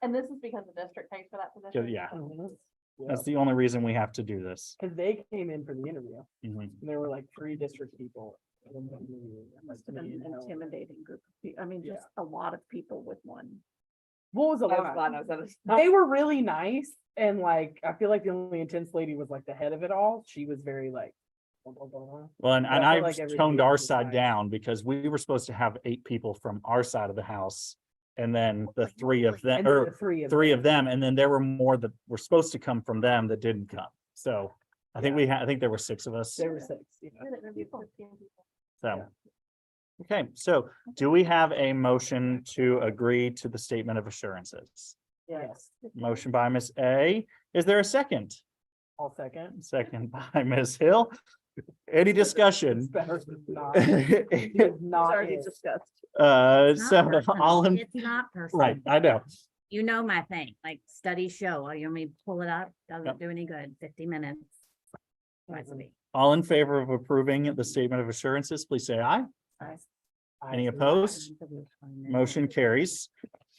And this is because the district pays for that position?
yeah,
Yeah,
that's the only reason we have to do this.
cause they came in for the interview,
Mhm.
and there were like 3 district people.
Must have been an intimidating group of people. I mean,
Yeah.
just a lot of people with one.
What was a
I was
lot?
glad I was at a.
They were really nice, and like, I feel like the only intense lady was like the head of it all. She was very like.
Well, and
But I feel
I've
like everybody
toned our
else was
side
nice.
down because we were supposed to have 8 people from our side of the house. And then the 3 of them,
And then
or
the 3 of
3 of them, and then there were more that were supposed to come from them that didn't come. So I think I think there were 6 of us.
There were 6. Yeah.
So. Okay, so do we have a motion to agree to the statement of assurances?
Yes,
Motion by Ms. A. Is there a second?
I'll second.
Second by Ms. Hill. Any
It's
discussion?
better than not. It's not
Already
it.
discussed. It's not
So
personal.
all in,
It's not personal.
right, I know.
You know my thing, like studies show, you want me to pull it up,
Yep.
doesn't do any good, 50 minutes. Twice a week.
All in favor of approving the statement of assurances, please say aye. Any opposed? Motion carries.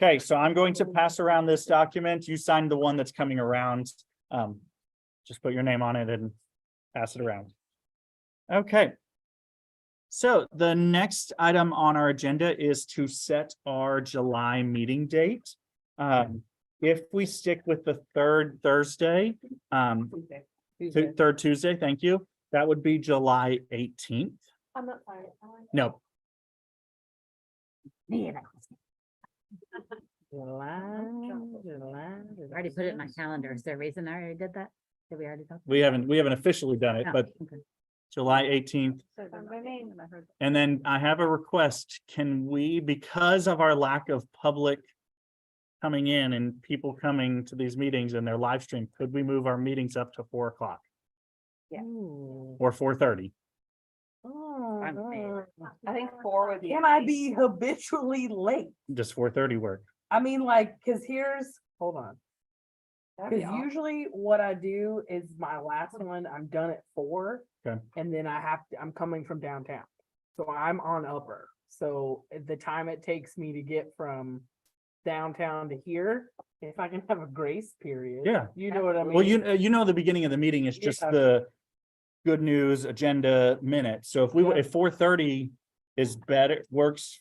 Okay, so I'm going to pass around this document. You signed the one that's coming around. Just put your name on it and pass it around. Okay. So the next item on our agenda is to set our July meeting date. If we stick with the 3rd Thursday,
Tuesday.
3rd Tuesday, thank you. That would be July 18th.
I'm not sorry.
No.
Yeah, that was-
July.
I already put it in my calendar. Is there a reason I already did that? Did we already talk?
We haven't officially done it,
Oh,
but
okay.
July 18th. And then I have a request. Can we, because of our lack of public coming in and people coming to these meetings and their live stream, could we move our meetings up to 4:00
Ooh.
or 4:30?
Oh,
I think 4 would be.
can I be habitually late?
Does 4:30 work?
I mean, like, cause hold on.
That'd be
Cause
awesome.
usually what I do is my last one, I'm done at 4.
Okay.
And then I'm coming from downtown. So I'm on Upper. So the time it takes me to get from downtown to here, if I can have a grace period.
Yeah.
You know what I mean?
Well, you know, the beginning of the meeting is just
Yeah.
the good news agenda minute. So
Yeah.
if 4:30 is better, works.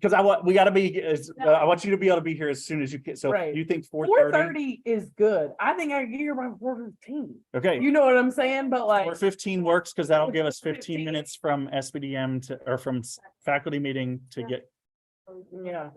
Because we gotta be, I want you to be able to be here as soon as you can. So
Right.
you think
4:30
4:30?
is good. I think I can get here by 4:15.
Okay.
You know what I'm saying? But like,
4:15 works because that'll give us 15
4:15.
minutes from SBDM or from faculty meeting to get,
yeah.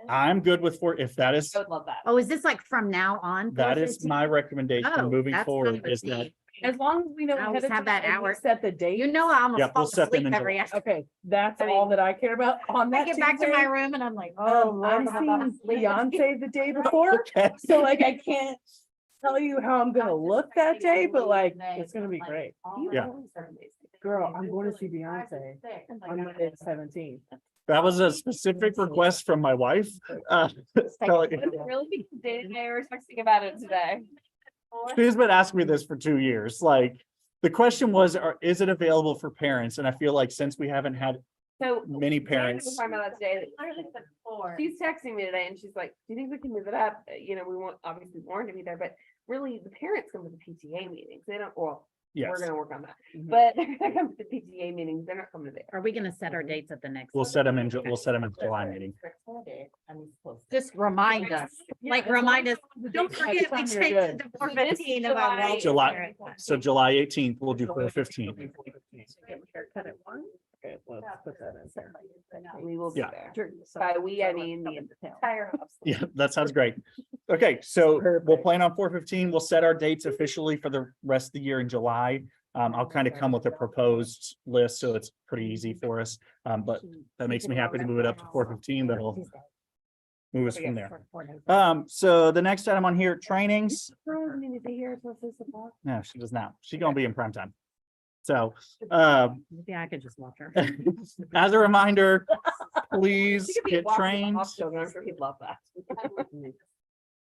I'm good with if that is,
I would love that.
Oh, is this like from now on?
that is
4:15?
my recommendation
Oh,
moving
that's fine
forward
with
is that,
me.
As long as we know
I always
ahead of
have that
time and we
hour.
set the date.
You know, I almost
Yeah, we'll
fall
set them
asleep
in
every
July.
after.
Okay, that's
I
all
mean,
that I care about on
I
that
get back to my
Tuesday.
room and I'm like,
I'm seeing Beyonce the day before,
okay,
so like I can't tell you how I'm gonna look that day, but like, it's gonna be great.
Yeah.
Girl, I'm going to see Beyonce on Monday the 17th.
that was a specific request from my wife. Telling-
Would it really be today? I were texting about it today.
She's been asking me this for 2 years, like, the question was, is it available for parents? And I feel like since we haven't had
So.
many
Dana was
parents,
talking about that today.
Literally said 4.
She's texting me today and she's like, do you think we can move it up? You know, we want, obviously Warren to be there, but really the parents come to the PTA meetings. They don't, well,
yes,
we're gonna work on that.
Mhm.
But they're gonna come to the PTA meetings. They're not coming to there.
Are we gonna set our dates at the next?
we'll
one?
set them in, we'll set them in the July meeting.
Just remind us, like remind us, don't forget we changed it to 4:15 about
July-
July. So July 18th, we'll do 4:15.
Haircut at 1? Okay, let's put that in there.
We will be
Yeah.
there. By we, I mean the entire house.
Yeah, that sounds great. Okay, so we'll
Perfect.
plan on 4:15. We'll set our dates officially for the rest of the year in July. I'll kind of come with a proposed list, so it's pretty easy for us. But that makes me happy to move it up to 4:15. That'll move us from there. So the next item on here, trainings.
Girls need to be here till 6 o'clock.
No, she does not. She's gonna be in prime time. So,
Maybe I could just watch her.
as a reminder, please
She could be
get
walking the
trained.
hospital, and I'm sure he'd love that.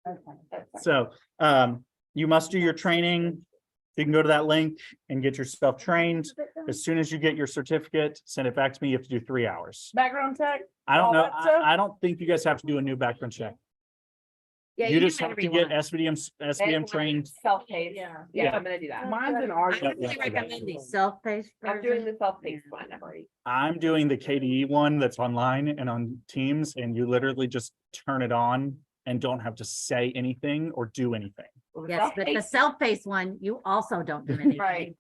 That's fine.
So, you must do your training. You can go to that link and get yourself trained. As soon as you get your certificate, send it back to me. You have to do 3 hours.
Background check?
I don't
All
know.
that stuff?
I don't think you guys have to do a new background check.
Yeah,
You
do
just have
whatever
to
you
get
want.
SBDM trained.
Self-paced.
Yeah.
Yeah,
Yeah.
I'm gonna do that.
Mine's in
I
August.
would really recommend the self-paced
I'm doing
version.
the self-paced one. I've already.
I'm doing the KDE one that's online and on Teams, and you literally just turn it on and don't have to say anything or do anything.
Well,
Yes, but the
self-paced-
self-paced one, you also don't do anything.
Right.
I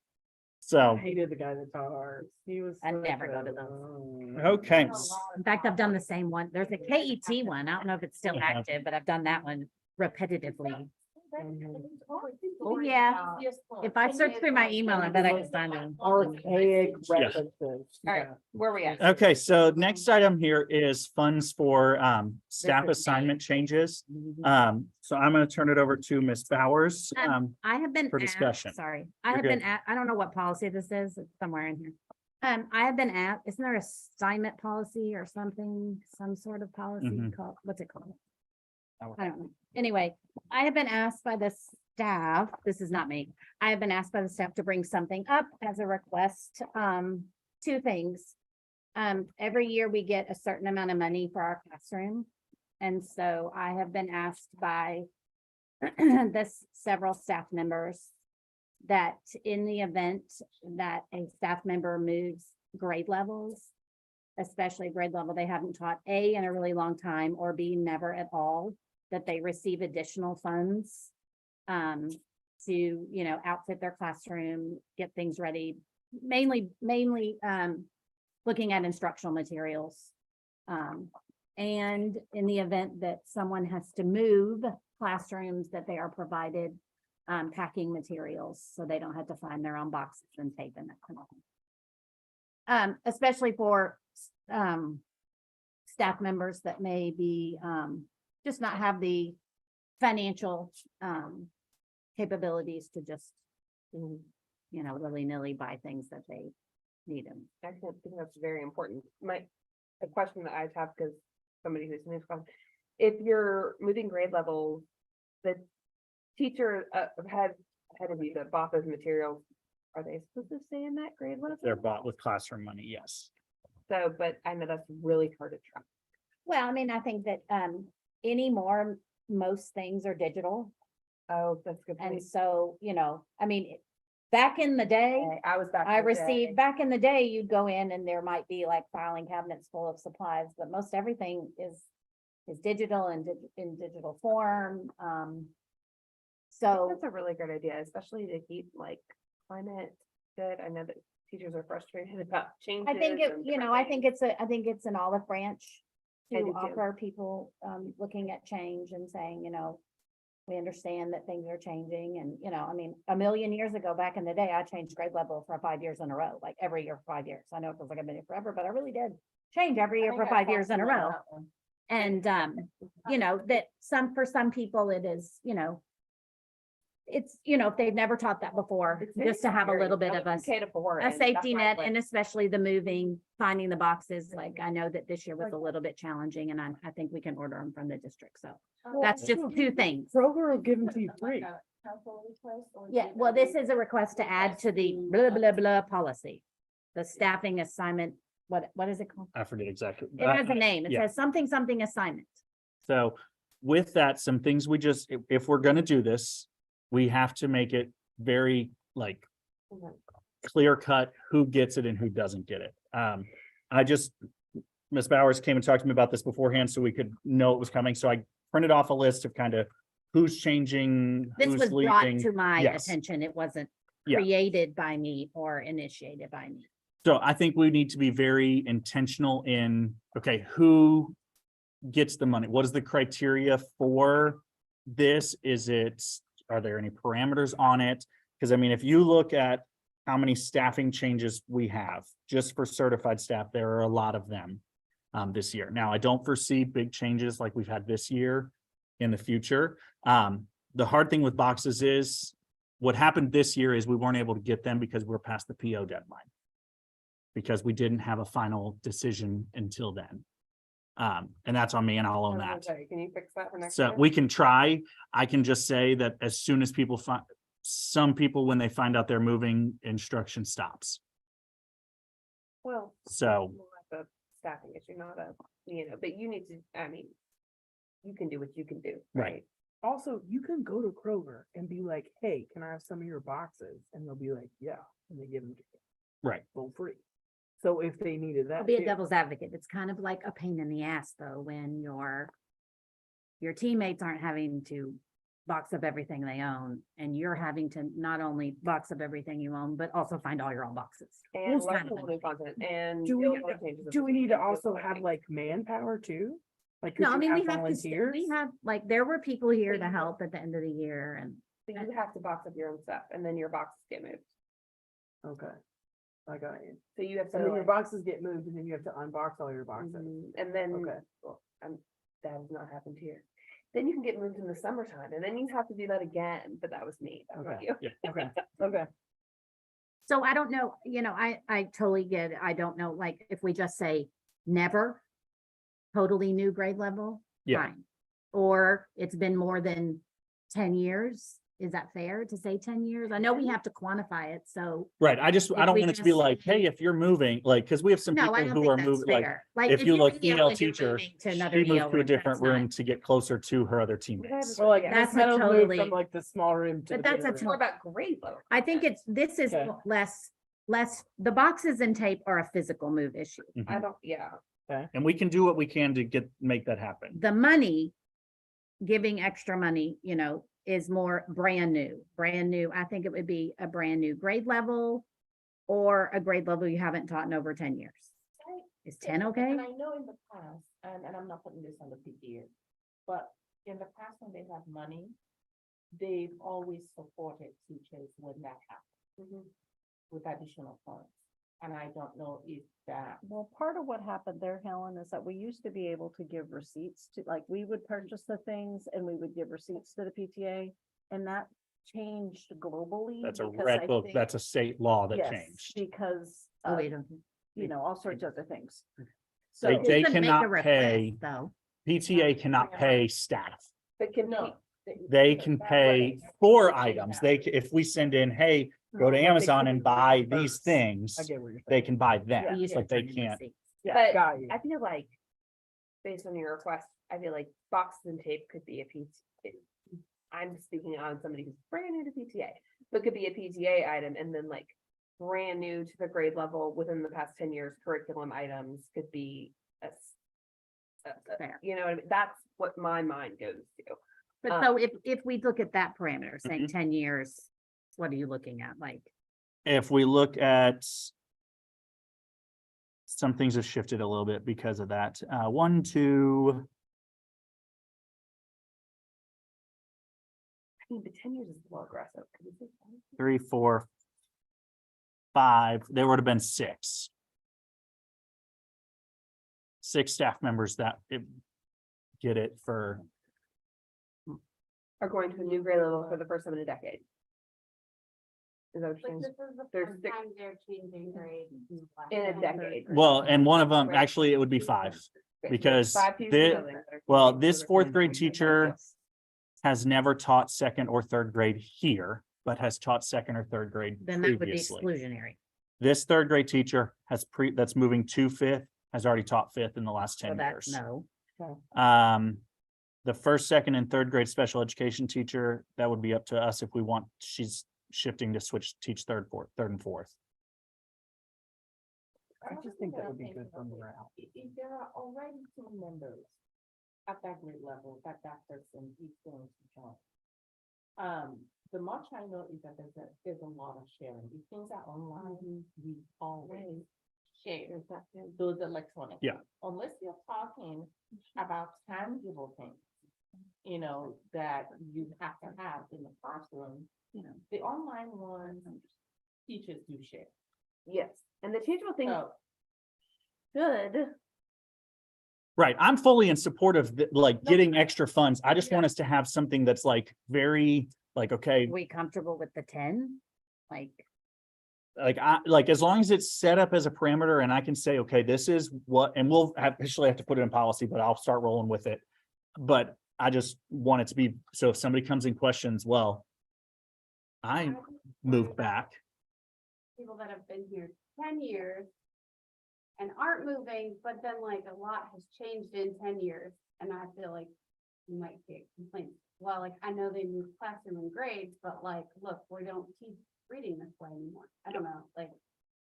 So,
hated the guy that taught ours. He was.
I
such
never go
a-
to those.
okay.
In fact, I've done the same one. There's a KET one. I don't know if it's still
Yeah.
active, but I've done that one repetitively.
Mhm.
Oh, yeah. If I search through my email, I bet I can find them.
Archaic
Yeah.
references.
All right,
Yeah.
where we at?
Okay, so next item here is funds for staff
Different
assignment changes.
Mhm.
So I'm gonna turn it over to Ms. Bowers.
I have been
for
asked-
discussion.
Sorry, I
You're
have been at, I don't know what policy this is, it's somewhere in here. I have been at, isn't there assignment policy or something, some sort of policy
Mhm.
called, what's it called? I don't know. Anyway, I have been asked by the staff, this is not me, I have been asked by the staff to bring something up as a request, 2 things. Every year we get a certain amount of money for our classroom. And so I have been asked by this several staff members that in the event that a staff member moves grade levels, especially grade level they haven't taught A in a really long time or B never at all, that they receive additional funds to, you know, outfit their classroom, get things ready, mainly looking at instructional materials And in the event that someone has to move classrooms, that they are provided packing materials, so they don't have to find their own boxes and tape and that kind of thing. Especially for staff members that may be just not have the financial capabilities to just, willy-nilly buy things that they need them.
I think that's very important. A question that I have, because somebody who's new to class, if you're moving grade levels, the teacher had of you that bought those materials, are they supposed to stay in that grade level?
They're bought with classroom money, yes.
So, but I know that's really hard to track.
Well, I mean, I think that anymore, most things are digital.
Oh, that's a good
And
point.
so, I mean, back in the day,
Okay, I was back.
I
in the day.
received, back in the day, you'd go in and there might be like filing cabinets full of supplies, but most everything is digital and in digital form.
I think
So,
that's a really good idea, especially to keep like climate good. I know that teachers are frustrated about changes.
I think it,
and
you know,
different
I think
things.
I think it's an olive branch
I do
to
too.
offer people, looking at change and saying, we understand that things are changing and, I mean, a million years ago, back in the day, I changed grade level for 5 years in a row, like every year for 5 years. I know it feels like I've been here forever, but I really did change every year for 5 years in a row. And, that for some people it is, it's, if they've never taught that before,
It's very
just to have a
scary,
little bit
really,
of a
from K to 4,
a
and that's
safety
why,
net,
like,
and especially the moving, finding the boxes, like I know that this year was a little bit challenging and I think we can order them from the district, so that's just two things.
Kroger will give them to you free.
Yeah, well, this is a request to add to the blah, blah, blah policy. The staffing assignment, what is it called?
I forget exactly.
It has a name. It
yeah.
says something assignment.
So with that, some things we just, if we're gonna do this, we have to make it very clear cut who gets it and who doesn't get it. Ms. Bowers came and talked to me about this beforehand so we could know it was coming. So I printed off a list of kind of who's changing,
This
who's
was brought
leaving.
to my
Yes.
attention. It wasn't
Yeah.
created by me or initiated by me.
So I think we need to be very intentional in, okay, who gets the money? What is the criteria for this? Are there any parameters on it? Because I mean, if you look at how many staffing changes we have, just for certified staff, there are a lot of them this year. Now, I don't foresee big changes like we've had this year in the future. The hard thing with boxes is what happened this year is we weren't able to get them because we're past the PO deadline. Because we didn't have a final decision until then. And that's on me and I'll own
I was
that.
gonna say, can you fix that for next
So
year?
we can try. I can just say that as soon as people some people, when they find out they're moving, instruction stops.
Well.
So-
more like a staffing issue, not a, but you need to, I mean, you can do what you can do,
Right.
right?
Also, you can go to Kroger and be like, hey, can I have some of your boxes? And they'll be like, yeah, and they give them to you.
Right.
For free. So if they needed that.
I'll be a
too-
devil's advocate. It's kind of like a pain in the ass though, when your teammates aren't having to box up everything they own and you're having to not only box up everything you own, but also find all your own boxes.
And
Those
learn
kind of
some new content and.
Do we
deal
need
with
to-
changes of
Do we need to
the
also
system,
have like manpower too? Like,
No,
could
I
you
mean,
have
we have to,
volunteers?
we have, like, there were people here
But
to
you-
help at the end of the year and
So you have to box up your own stuff and then your boxes get moved.
Okay. I got you.
So you have
And then your
to.
boxes get moved and then you have to unbox all your boxes.
And then,
Okay.
well, that has not happened here. Then you can get moved in the summertime and then you have to do that again, but that was me. That was not
Okay.
you.
Okay, okay.
so I don't know, I totally get it. I don't know, like, if we just say never totally new grade level,
Yeah.
fine. Or it's been more than 10 years. Is that fair to say 10 years? I know we have to quantify it, so.
Right. I
If
don't
we
want it to be
just-
like, hey, if you're moving, like, because we have some
No,
people
I don't
who are
think that's
moving, like,
fair. Like,
if you
you're
look
EO
female
and you're
teacher,
moving to
she
another
moved
EO
to a
room,
different
that's not-
room to get closer to her other teammates.
So like,
That's
Miss Meadows moved
totally-
from like the small room to.
But
the
that's
bigger
a
room.
More about grade level.
I think this is
Okay.
less, the boxes and tape are a physical move issue.
I don't, yeah.
And we can do what we can to make that happen.
The money, giving extra money, is more brand new. I think it would be a brand new grade level or a grade level you haven't taught in over 10 years. Is 10
Yeah,
okay?
And I know in the past, and I'm not putting this on the PTA, but in the past, when they have money, they've always supported teachers when that happens with additional funds. And I don't know if that,
Well, part of what happened there, Helen, is that we used to be able to give receipts to, like, we would purchase the things and we would give receipts to the PTA. And that changed globally.
That's a
because
red
I
book.
think-
That's a state law that
Yes,
changed.
because,
Oh, wait, okay.
you know, all sorts of other things.
They,
So,
they
Couldn't make a
cannot
request,
pay,
Though.
PTA cannot pay staff.
But can
no.
They can pay for items. They, if we send in, hey, go to
But they
Amazon and
couldn't
buy these
reimburse.
things,
I get what you're
they
saying.
can buy
We
them,
used to
but they
turn in
can't.
receipts.
But
Got you.
I feel like, based on your request, I feel like boxes and tape could be a PTA. I'm speaking on somebody who's brand new to PTA, but could be a PTA item, and then like brand new to the grade level within the past 10 years, curriculum items could be
Fair.
you know, what I mean? That's what my mind goes to.
But so if we look at that parameter, saying
Mhm.
10 years, what are you looking at? Like,
If we look at some things have shifted a little bit because of that. 1, 2,
I mean, but 10 years is a little aggressive. Could we say 5?
3, 4, 5, there would have been 6. 6 staff members that get it for,
Are going to a new grade level for the first time in a decade. Is that what you're
Like,
saying?
this is the
There's
first
six-
time they're changing grades.
In a decade.
well, and one of them, actually, it would be 5.
Okay, so
because
5 future
the-
buildings that are
Well,
changing
this
for the
4th
first
grade
time.
teacher has never taught 2nd or 3rd grade here, but has taught 2nd or 3rd grade
then that would be
previously.
exclusionary.
This 3rd grade teacher that's moving to 5th, has already taught 5th in the last
So
10
that's
years.
no.
The 1st, 2nd, and 3rd grade special education teacher, that would be up to us if we want, she's shifting to teach 3rd, 4th, 3rd and 4th.
I just think that would be good for morale.
If there are already team members at that grade level, that person is going to join. The much I know is that there's a lot of sharing. If things are online, we always share those electronic.
Yeah.
Unless you're talking about tangible things, you know, that you have to have in the classroom,
You know,
the online ones, teachers do share.
Yes, and the teachable thing
So,
should,
Right, I'm fully in support of like
No.
getting extra funds. I just
Yeah.
want us to have something that's like very, like, okay,
are we comfortable with the 10? Like,
like as long as it's set up as a parameter and I can say, okay, this is what, and we'll officially have to put it in policy, but I'll start rolling with it. But I just want it to be, so if somebody comes in questions, well, I moved back.
People that have been here 10 years and aren't moving, but then like a lot has changed in 10 years. And I feel like you might get complaints. Well, like, I know they moved classroom and grades, but like, look, we don't teach reading this way anymore. I don't know, like.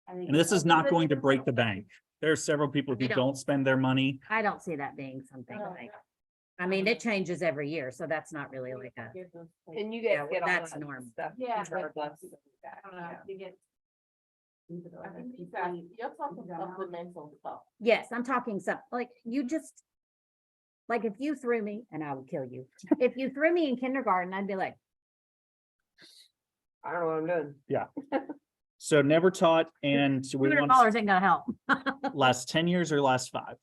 I think
And this is not going to break the
different-
bank. There are several people who
We don't-
don't spend their money.
I don't see that being something
no,
like, I mean, it changes every year, so that's not really like a,
and you
Yeah,
guys get all
that's
that
normal.
stuff.
Yeah,
regardless.
I don't know, you get.
I think these are- you're talking supplemental stuff.
yes, I'm talking some, like, you just. Like, if you threw me, and I would kill you, if you threw me in kindergarten, I'd be like,
I don't know what I'm doing.
So never taught and we want
$200 ain't gonna help.
last 10 years or last 5.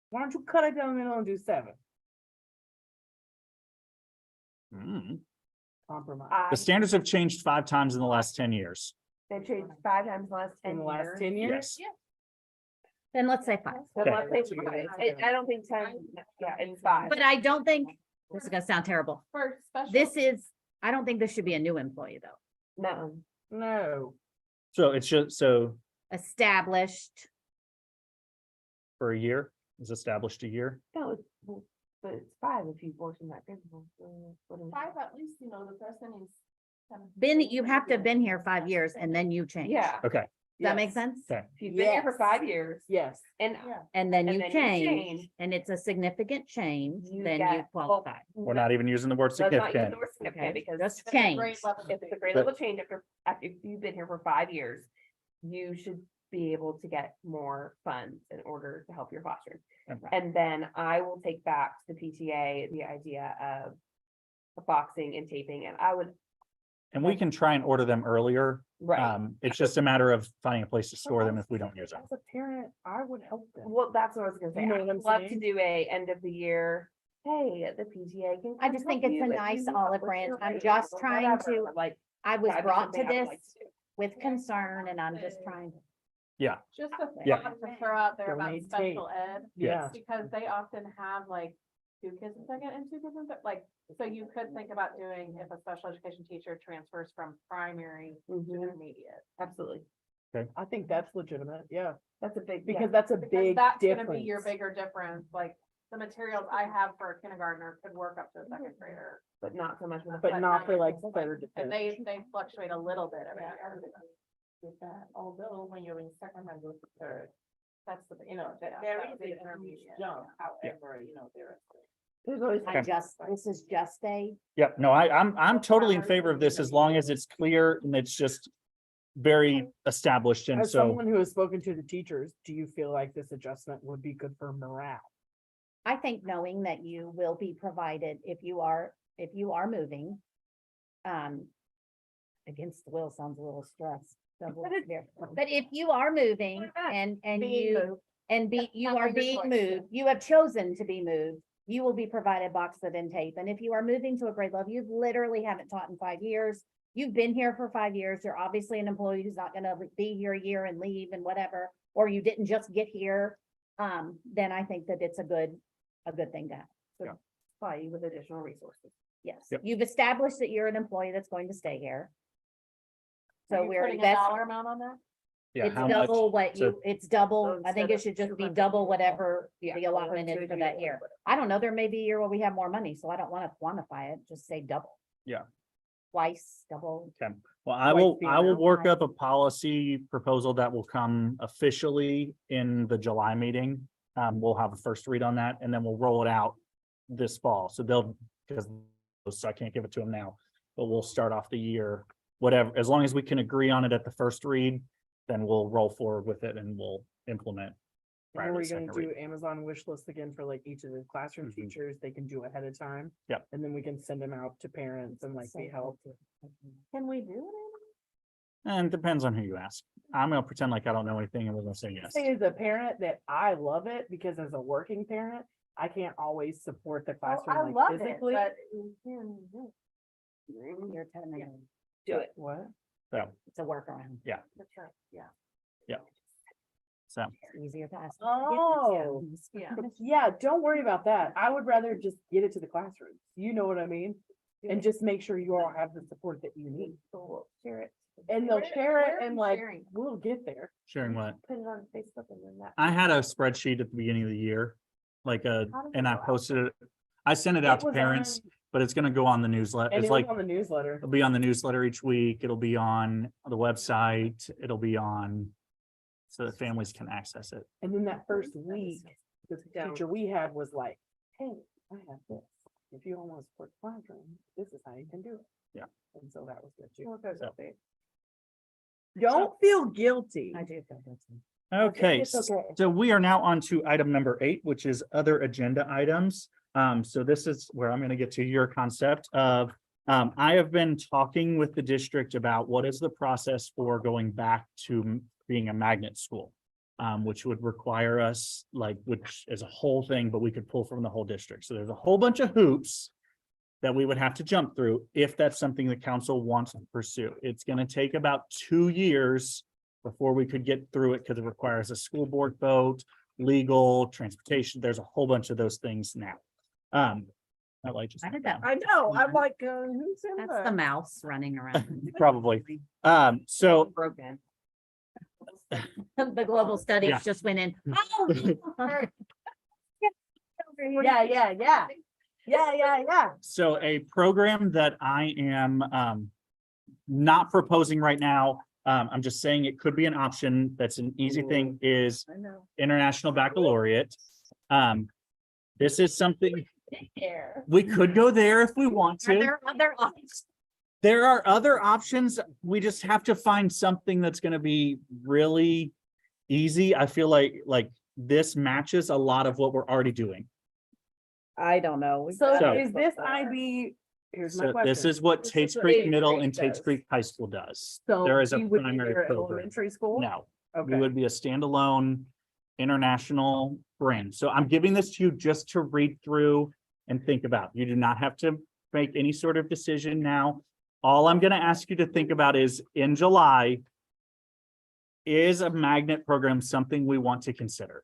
Why don't you cut it down the middle and do 7?
Mm.
Compromise.
The standards have changed 5 times in the last 10 years.
They've changed 5 times in the last 10
In the last
years.
10 years?
Yes.
Then let's say 5.
So
Okay.
let's say 5. I don't think 10, yeah, it's 5.
But I don't think, this is gonna sound terrible.
For special.
This is, I don't think this should be a new employee, though.
No,
No,
So it's just, so
Established,
for a year is established a year.
no, but it's 5 if you work in that business.
Five, at least, you know, the person is. kind of-
been, you have to have been here 5 years and then you change.
Yeah.
Okay,
Does that make
Yes.
sense?
okay.
If you've been here for
Yes.
5 years
yes.
and
Yeah.
And then
And
you
then you
change,
change,
and it's a significant change,
you
then you
get- well,
qualify.
We're not even using the word
let's not use
significant.
the word significant
Okay,
because
just
if it's a
change.
grade level- if it's a grade
But-
level change after if you've been here for 5 years, you should be able to get more funds in order to help your classroom.
Okay.
And then I will take back to the PTA the idea of boxing and taping, and I would,
And we can try and order them earlier.
right,
It's just a matter of finding a place to store them if we don't use them.
As a parent, I would help them.
well, that's what I was gonna say.
You know
I'd
what I'm
love to
saying?
do a end of the year, hey, the PTA can.
I
come
just think
help
it's a
you if you
nice
need help
olive
with
branch.
your
I'm
grades
just
or
trying
whatever,
to,
like.
I was
that'd be
brought to
something I would
this
like to do.
with concern and I'm just trying.
Just a
Yeah.
thought to throw out there about
Donate
special ed,
Yeah.
because they often have like 2 kids in second and 2 kids in third, like, so you could think about doing if a special education teacher transfers from primary to
Mhm.
intermediate.
Absolutely,
I think that's legitimate, yeah,
that's a big,
because that's a
Because
big
that's gonna
difference.
be your bigger difference, like, the materials I have for a kindergartner could work up to a second grader.
but not so much with a.
But not for like better
And
defense.
they fluctuate a little bit every year.
With that, although when you're in second and go to third,
That's the,
you know, that
yeah,
there
that
is
would be
a huge
intermediate.
jump, however, you know, there is.
There's always.
This is just a,
Yep, no, I'm totally in favor of this as long as it's clear and it's just very established. And
As
so,
someone who has spoken to the teachers, do you feel like this adjustment would be good for morale?
I think knowing that you will be provided if you are moving. Against the will sounds a little stressed. But if you are moving and you
Not
are
by your
being
choice,
moved, you have chosen to be moved, you will be provided boxes and tape. And if you are moving to a grade level, you've literally haven't taught in 5 years. You've been here for 5 years. You're obviously an employee who's not gonna be here a year and leave and whatever, or you didn't just get here. Then I think that it's a good thing to have.
Supply you with additional resources.
Yes,
Yep.
you've established that you're an employee that's going to stay here.
Are
So
you
we're
putting a
investing.
dollar amount on that?
yeah,
It's
how much?
double what
So-
you, it's double,
So
I think
instead
it
of
should just be
200,
double whatever
Yeah,
the allotment is for
200,
that year. I don't know, there may be a year where we have more money, so I don't wanna quantify it, just say double.
Yeah.
Twice, double.
Okay, well, I
Twice
will,
the
I will
amount.
work up a policy proposal that will come officially in the July meeting. We'll have a first read on that and then we'll roll it out this fall. So they'll, because, so I can't give it to them now, but we'll start off the year, whatever, as long as we can agree on it at the first read, then we'll roll forward with it and we'll implement. prior
And
to
are we
the
gonna
second read.
do Amazon wish list again for like each of the classroom
Mhm.
teachers? They can do ahead of time.
Yep.
And then we can send them out to parents and like be helped.
Can we do it?
And it depends on who you ask. I'm gonna pretend like I don't know anything and we're gonna say yes.
Say as a parent that I love it because as a working parent, I can't always support the
Oh, I
classroom
love
like
it,
physically.
but.
You're telling me
Do it.
What?
So,
it's a workaround,
That's right, yeah.
so,
it's easier to ask.
Oh.
Yeah.
Yeah, don't worry about that. I would rather just get it to the classroom. You know what I mean? And just make sure you all have the support that you need.
Share it,
And they'll share
where
it
are
and
you
like,
sharing?
we'll get there.
sharing what?
put it on Facebook and then that.
I had a spreadsheet at the beginning of the year, like
How does
and
it
I
go out?
posted it. I sent it out
It
to
was
parents,
on-
but it's gonna go on the newsletter.
And
It's
it was
like,
on the newsletter.
it'll be on the newsletter each week. It'll be on the website. It'll be on so that families can access it.
And then that first week, the
Down.
teacher we had was like, hey, I have this. If you don't want to support the classroom, this is how you can do it.
Yeah.
And so that was good too.
Well, it goes
So-
up there.
Don't feel guilty.
I do feel guilty.
Okay,
It's okay.
so we are now on to item number 8, which is other agenda items. So this is where I'm gonna get to your concept of, I have been talking with the district about what is the process for going back to being a magnet school. Which would require us, like, which is a whole thing, but we could pull from the whole district. So there's a whole bunch of hoops that we would have to jump through if that's something the council wants to pursue. It's gonna take about 2 years before we could get through it, because it requires a school board vote, legal, transportation. There's a whole bunch of those things now. I like just.
I did that.
I know, I'm like, who's in
That's the
there?
mouse running around.
Probably. So
Broken.
The global
Yeah.
studies just went in. Oh!
Yeah, yeah, yeah. Yeah.
So a program that I am not proposing right now, I'm just saying it could be an option. That's an easy thing, is
I know.
International Baccalaureate. This is something we could go there if we want
Are
to.
there other options?
There are other options. We just have to find something that's gonna be really easy. I feel like this matches a lot of what we're already doing.
I don't know.
So-
So is this IB, here's my
So
question.
this is what
This is
Tate's
what
Creek
Tate's
Middle
Creek
and Tate's
does.
Creek High School does.
So
There is a
we would be
primary
there at
program.
elementary school?
No, we
Okay,
would be a standalone international brand. So I'm giving this to you just to read through and think about. You do not have to make any sort of decision now. All I'm going to ask you to think about is in July, is a magnet program something we want to consider?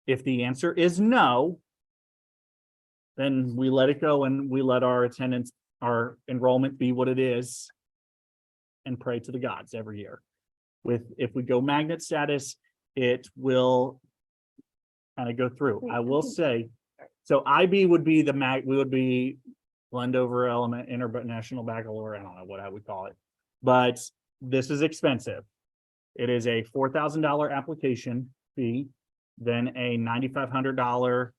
If the answer is no, then we let it go and we let our attendance, our enrollment be what it is and pray to the gods every year. If we go magnet status, it will kind of go through. I will say, so IB would be we would be Glendover Element International Baccalaureate, I don't know what I would call it, but this is expensive. It is a $4,000 application fee, then a $9,500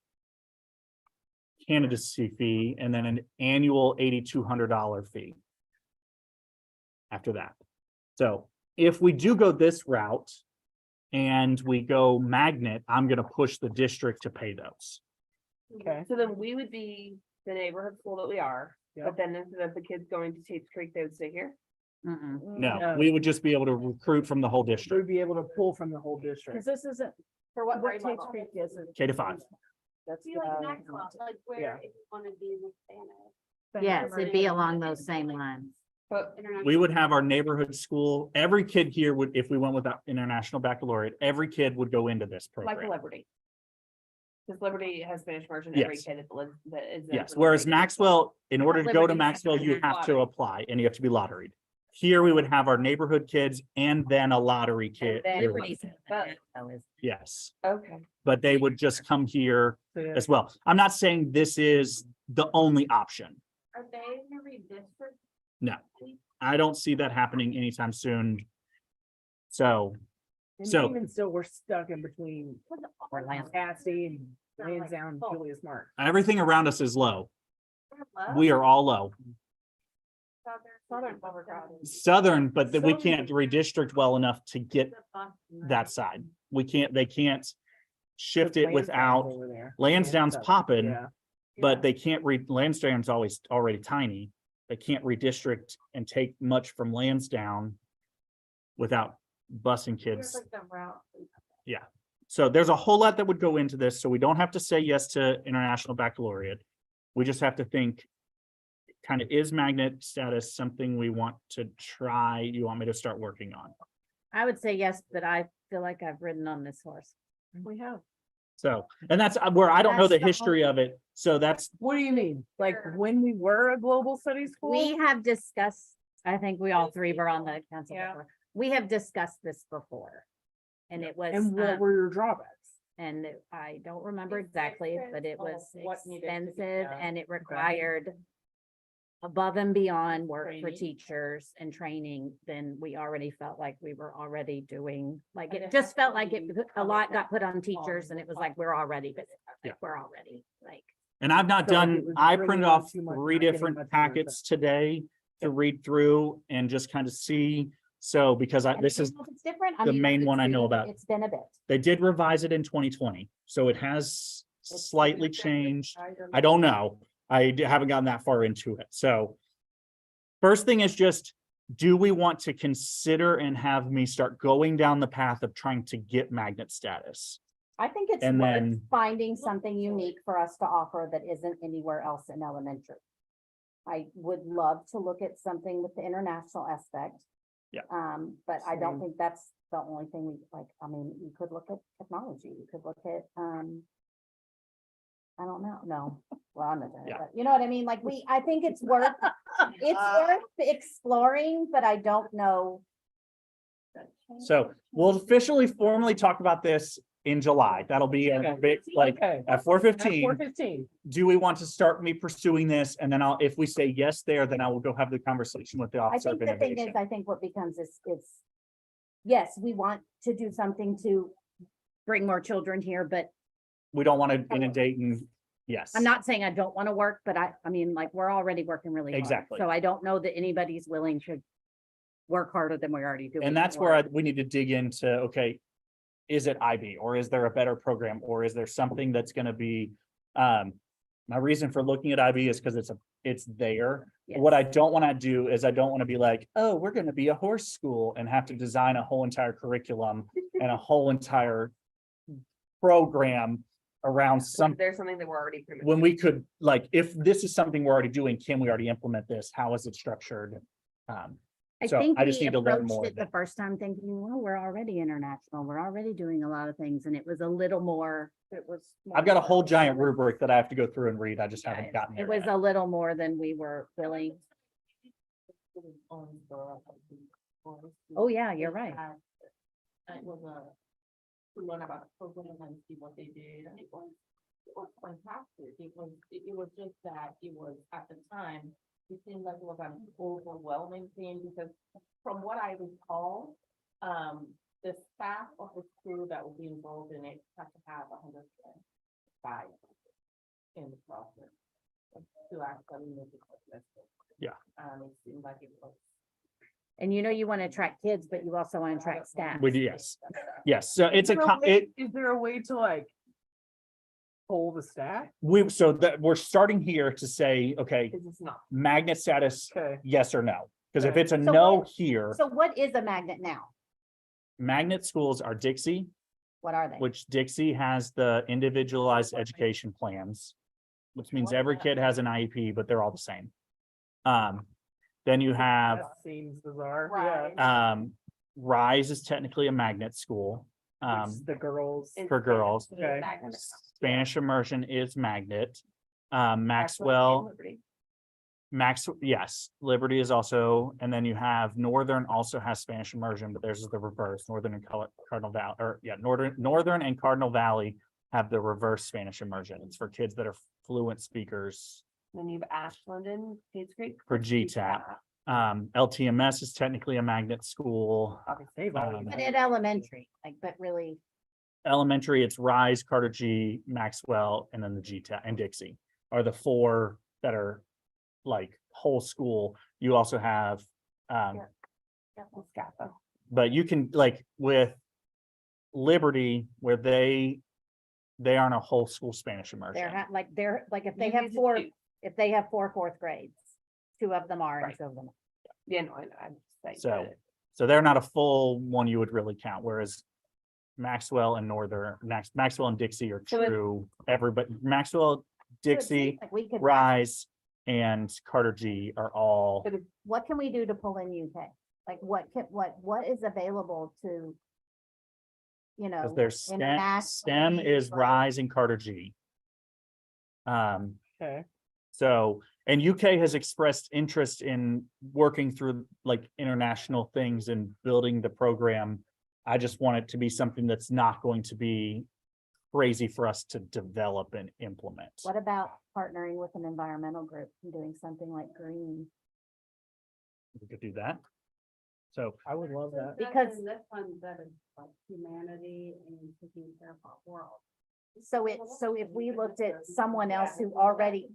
candidacy fee, and then an annual $8,200 fee after that. So if we do go this route and we go magnet, I'm going to push the district to pay those.
okay.
So then we would be the neighborhood school that we are,
Yep.
but then instead of the kids going to Tate's Creek, they would stay here.
Mm-mm.
No, we would just be able to recruit from the whole
We'd
district,
be able to pull from the whole district.
Cause this isn't,
For what
what
grade
Tate's
level?
Creek is.
K to 5.
That's.
Be like Maxwell, like
yeah.
where if you wanna be in the Spanish.
Yes, it'd be along those same lines.
But
We would have our neighborhood school. Every kid here would, if we went with that international baccalaureate, every kid would go into this
like
program.
Liberty. Because Liberty has Spanish immersion, every
Yes.
kid that is. in
Yes,
for
whereas
Liberty.
Maxwell, in order to go to
Liberty has
Maxwell,
to
you
have
have to
lottery.
apply and you have to be lotteried. Here, we would have our neighborhood kids and then a lottery
And
kid.
then
here.
Liberty's in
But-
that, though, is-
Yes,
Okay,
but they would just come here
So, yeah.
as well. I'm not saying this is the only option.
Are they gonna redistrict?
No, I don't see that happening anytime soon. So,
And
so-
even still, we're stuck in between
Or Lance.
Cassie and Lansdowne, Julius Mark.
everything around us is low. We are all low.
Southern's overcrowded.
Southern, but we
Southern.
can't redistrict well enough to get that side. They can't shift it
Lansdowne's
without,
over there.
Lansdowne's popping,
Yeah,
but they can't Lansdowne's always already tiny. They can't redistrict and take much from Lansdowne without busing kids.
Like the route.
So there's a whole lot that would go into this, so we don't have to say yes to international baccalaureate. We just have to think, kind of, is magnet status something we want to try? You want me to start working on?
I would say yes, but I feel like I've ridden on this horse.
we have.
So, and that's where I don't know the
That's the
history of it. So that's,
What do you mean? Like when we were a global studies school?
We have discussed, I think we all three were on the council
Yeah.
before. We have discussed this before. And it was,
And what were your drawbacks?
I don't remember exactly, but it was
What needed to be
expensive
done.
and it required above and beyond work for
Training.
teachers and training, then we already felt like we were already doing, like,
And
it
it
just
has
felt
to
like it,
be
a lot got
contact
put on
with
teachers and it was like, we're already, but
Yeah.
like, we're already, like.
and I've not
Felt like
done,
it was
I
bringing
printed
on
off
too much,
3
not getting
different
much in
packets today to read through and just kind of see. So because
and
this
I
is,
don't know if it's different. I
the
mean,
main
it's
one I know
been-
about.
It's been a bit.
they did revise it in 2020, so it has
It's
slightly changed. I don't know. Haven't gotten that far into it. So first thing is just, do we want to consider and have me start going down the path of trying to get magnet status?
I think it's
And
worth
then-
finding something unique for us to offer that isn't anywhere else in elementary. I would love to look at something with the international aspect.
Yeah.
But I don't
Same.
think that's the only thing we like. I mean, you could look at technology, you could look at, I don't know, no, well, I'm not,
Yeah.
but you know what I mean? Like I think it's worth, worth exploring, but I don't know.
So we'll officially formally talk about this in July. That'll be a
Okay.
big, like,
Okay.
at 4:15.
4:15.
Do we want to start me pursuing this? And then if we say yes there, then I will go have the conversation with the
I
Office of
think the thing is,
Innovation.
I think what becomes is, yes, we want to do something to bring more children here, but
We don't want to inundate and, yes.
I'm not saying I don't want to work, but I mean, like, we're already working really hard.
Exactly.
So I don't know that anybody's willing to work harder than we're already doing.
And that's
or-
where we need to dig into, okay, is it IB or is there a better program or is there something that's gonna be, my reason for looking at IB is because it's there. What I don't want to do is I don't want to be like, oh, we're going to be a horse school and have to design a whole entire curriculum and a whole entire program around some,
There's something that we're already. pretty much
when we could, like, if this is something we're already doing, can we already implement this? How is it structured?
I
So
think
I just
we
need to learn
approached
more
it
of
the
that.
first time thinking, well, we're already international. We're already doing a lot of things. And it was a little more,
It was.
I've got a whole giant rubric that I have to go through and read. I just haven't gotten
it
there
was
yet.
a little more than we were willing. Oh, yeah, you're right.
It was to learn about the program and see what they did, and it was fantastic. It was just that it was, at the time, it seemed like it was an overwhelming thing, because from what I recall, the staff of the school that would be involved in it had to have 105 in the process to actually make it successful.
Yeah.
It seemed like it was.
And you know, you want to attract kids, but you also want to attract staff.
We do, yes. Yes, so it's
Is there a way to like pull the staff?
so that we're starting here to say, okay,
Is this not?
magnet status,
Okay,
yes or no? Because if
Okay.
it's a
So
no
what-
here,
So what is a magnet now?
magnet schools are Dixie,
What are they?
which Dixie has the individualized education plans, which means every kid has an IEP, but they're all the same. Then you have,
that seems bizarre,
Right.
yeah.
Rise is technically a magnet school.
Which the girls,
For girls.
Okay.
Spanish immersion is magnet. Maxwell, yes, Liberty is also, and then you have Northern also has Spanish immersion, but theirs is the reverse. Northern and Cardinal Valley, or yeah, Northern and Cardinal Valley have the reverse Spanish immersion. It's for kids that are fluent speakers
Then you have Ashland and Cades Creek.
for GTAP. LTMS is technically a magnet school.
they've always.
But at elementary, like, but really,
Elementary, it's Rise, Carter G, Maxwell, and then the GTAP and Dixie are the four that are like whole school. You also have, but you can, like, with Liberty, where they aren't a whole school Spanish immersion.
they're like, if they
You
have
use it
four,
too.
if they have four fourth grades, two of them are and
Right.
two of them.
Yeah, no, I'm just saying.
So,
that-
so they're not a full one you would really count, whereas Maxwell and Northern, Maxwell and Dixie are
So it-
true. Everybody, Maxwell, Dixie,
Like we could,
Rise, and Carter G are all,
But if-
what can we do to pull in UK? Like what is available to, you know,
because there's STEM
internationally,
is
like-
Rise and Carter G.
Okay,
So, and UK has expressed interest in working through like international things and building the program. I just want it to be something that's not going to be crazy for us to develop and implement.
What about partnering with an environmental group and doing something like green?
We could do that. So,
I would love that.
Because-
This one that is like humanity and taking care of our world.
So if we looked at someone else who already,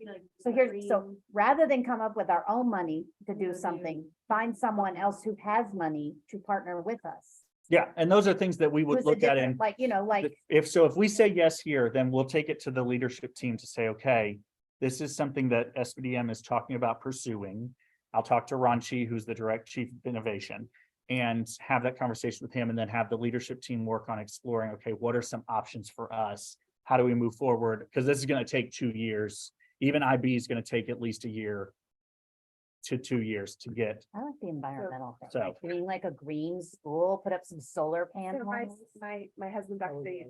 so rather than come up with our own money to do something, find someone else who has money to partner with us.
yeah, and those are things that we would
Who's a
look at
different-
and
Like, you know, like,
if we say yes here, then we'll take it to the leadership team to say, okay, this is something that SBDM is talking about pursuing. I'll talk to Ron Chi, who's the direct chief of innovation, and have that conversation with him, and then have the leadership team work on exploring, okay, what are some options for us? How do we move forward? Because this is going to take 2 years. Even IB is going to take at least a year to 2 years to get.
I like the environmental thing,
So-
like doing like a green school, put up some solar
So my,
panels.
my husband's actually,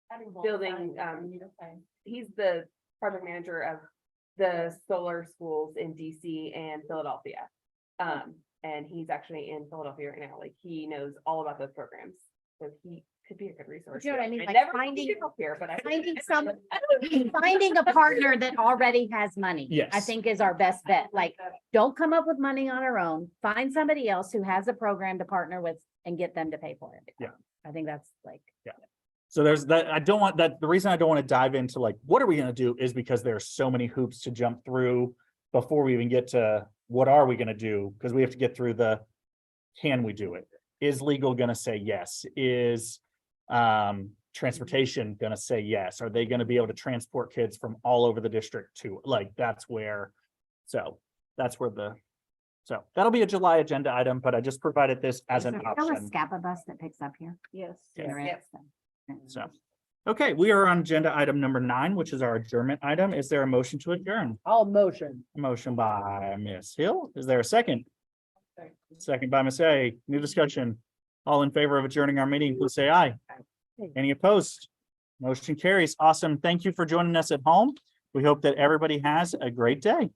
Having both
building,
sides, you need a plan.
he's the project manager of the solar schools in DC and Philadelphia. And he's actually in Philadelphia right now, like he knows all about those programs, so he could be a good resource.
You know what I mean? Like
never
finding-
needed help here, but I.
Finding a partner that already has money. I
Yes.
think is our best bet. Like, don't come up with money on our own. Find somebody else who has a program to partner with and get them to pay for it.
Yeah.
I think that's like,
So there's that, I don't want that, the reason I don't want to dive into like, what are we gonna do is because there are so many hoops to jump through before we even get to what are we gonna do? Because we have to get through the, can we do it? Is legal gonna say yes? Is transportation gonna say yes? Are they gonna be able to transport kids from all over the district to, like, that's where, so that'll be a July agenda item, but I just provided this as
Is
an
there still a
option.
SCAPA bus that picks up here?
Yes.
Yes.
So, okay, we are on agenda item number 9, which is our adjournment item. Is there a motion to adjourn?
All motion.
Motion by Ms. Hill. Is there a second? Second by Ms. A. New discussion. All in favor of adjourning our meeting, please say aye. Any opposed? Motion carries. Awesome. Thank you for joining us at home. We hope that everybody has a great day.